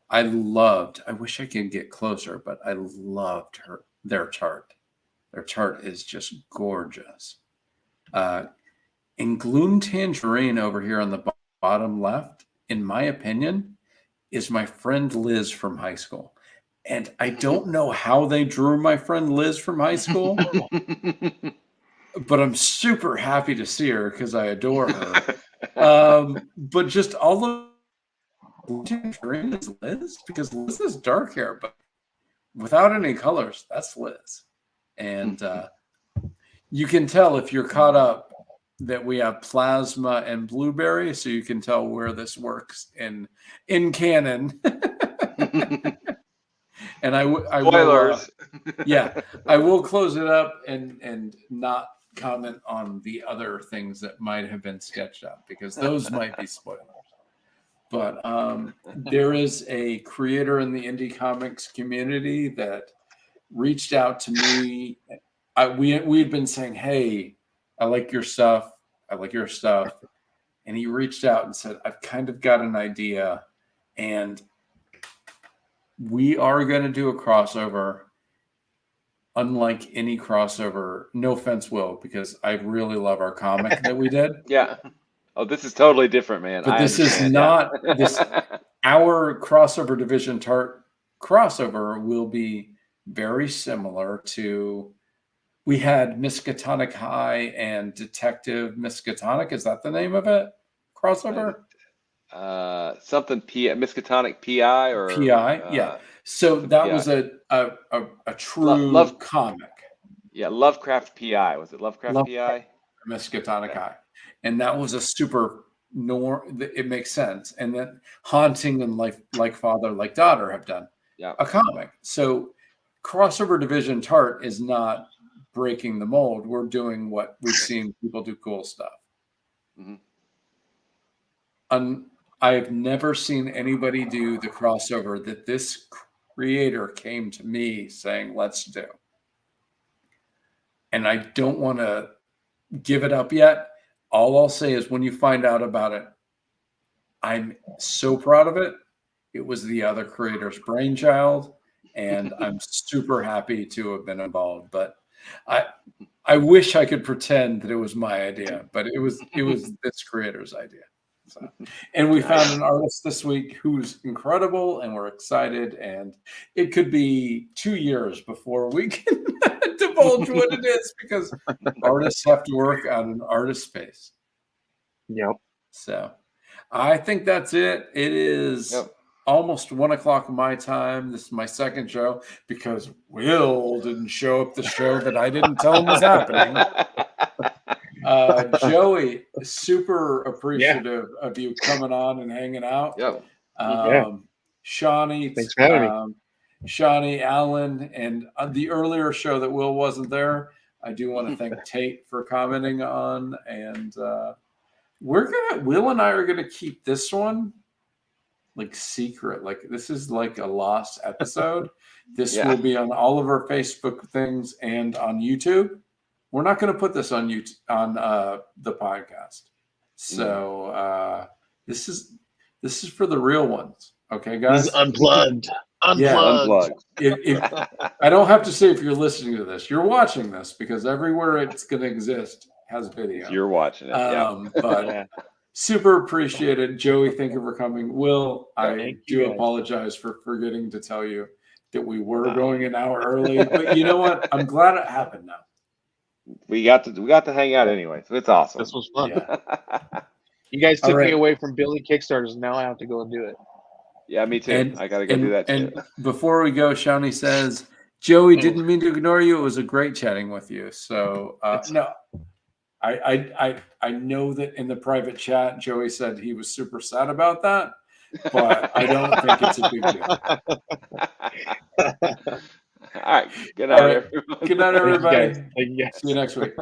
I wish I could get closer, but I loved their chart. Their chart is just gorgeous. And Gloom Tangerine over here on the bottom left, in my opinion, is my friend Liz from high school. And I don't know how they drew my friend Liz from high school, but I'm super happy to see her because I adore her. But just all the Tangerine is Liz, because Liz is dark hair, but without any colors, that's Liz. And you can tell if you're caught up that we have Plasma and Blueberry, so you can tell where this works in canon. And I Spoilers. I will close it up and not comment on the other things that might have been sketched out, because those might be spoilers. But there is a creator in the indie comics community that reached out to me. We'd been saying, hey, I like your stuff. And he reached out and said, I've kind of got an idea, and we are going to do a crossover unlike any crossover. No offense, Will, because I really love our comic that we did. Yeah. Oh, this is totally different, man. But this is not this. Our crossover division crossover will be very similar to. We had Miskatonic High and Detective Miskatonic. Is that the name of it? Crossover? Something Miskatonic PI or PI. Yeah. So that PI. was a true comic. Yeah, Lovecraft PI. Was it Lovecraft PI? Miskatonic High. And that was a super it makes sense. And then Haunting and like Father, Like Daughter have done a comic. So crossover division Tart is not breaking the mold. We're doing what we've seen people do, cool stuff. Mm-hmm. I have never seen anybody do the crossover that this creator came to me saying, let's do. And I don't want to give it up yet. All I'll say is when you find out about it, I'm so proud of it. It was the other creator's brainchild, and I'm super happy to have been involved. But I wish I could pretend that it was my idea, but it was this creator's idea. So, and we found an artist this week who's incredible, and we're excited. And it could be 2 years before we can divulge what it is, because artists have to work on an artist space. Yep. So I think that's it. It is almost 1 o'clock my time. This is my second show because Will didn't show up the show that I didn't tell him was happening. Joey, super appreciative of you coming on and hanging out. Shawnee, thanks for having me. Shawnee, Allen, and the earlier show that Will wasn't there, I do want to thank Tate for commenting on. And Will and I are gonna keep this one like secret. Like this is like a lost episode. This will be on all of our Facebook things and on YouTube. We're not going to put this on YouTube on the podcast. So this is for the real ones. Okay, guys. This is unplugged. Unplugged. If I don't have to say if you're listening to this, you're watching this, because everywhere it's going to exist has video. You're watching it. But super appreciated, Joey. Thank you for coming. Will, I do apologize for forgetting to tell you that we were going an hour early, but you know what? I'm glad it happened now. We got to hang out anyway, so it's awesome. This was fun. You guys took me away from building Kickstarters, and now I have to go and do it. Yeah, me too. I got to go do that too. And before we go, Shawnee says, Joey, Oh. didn't mean to ignore you. It was a great chatting with you. So no, I know that in the private chat, Joey said he was super sad about that, but I don't think it's a big deal. All right. Good All night, right. everyone. Good night, Thank you, everybody. guys. Thank you, guys. See you next week.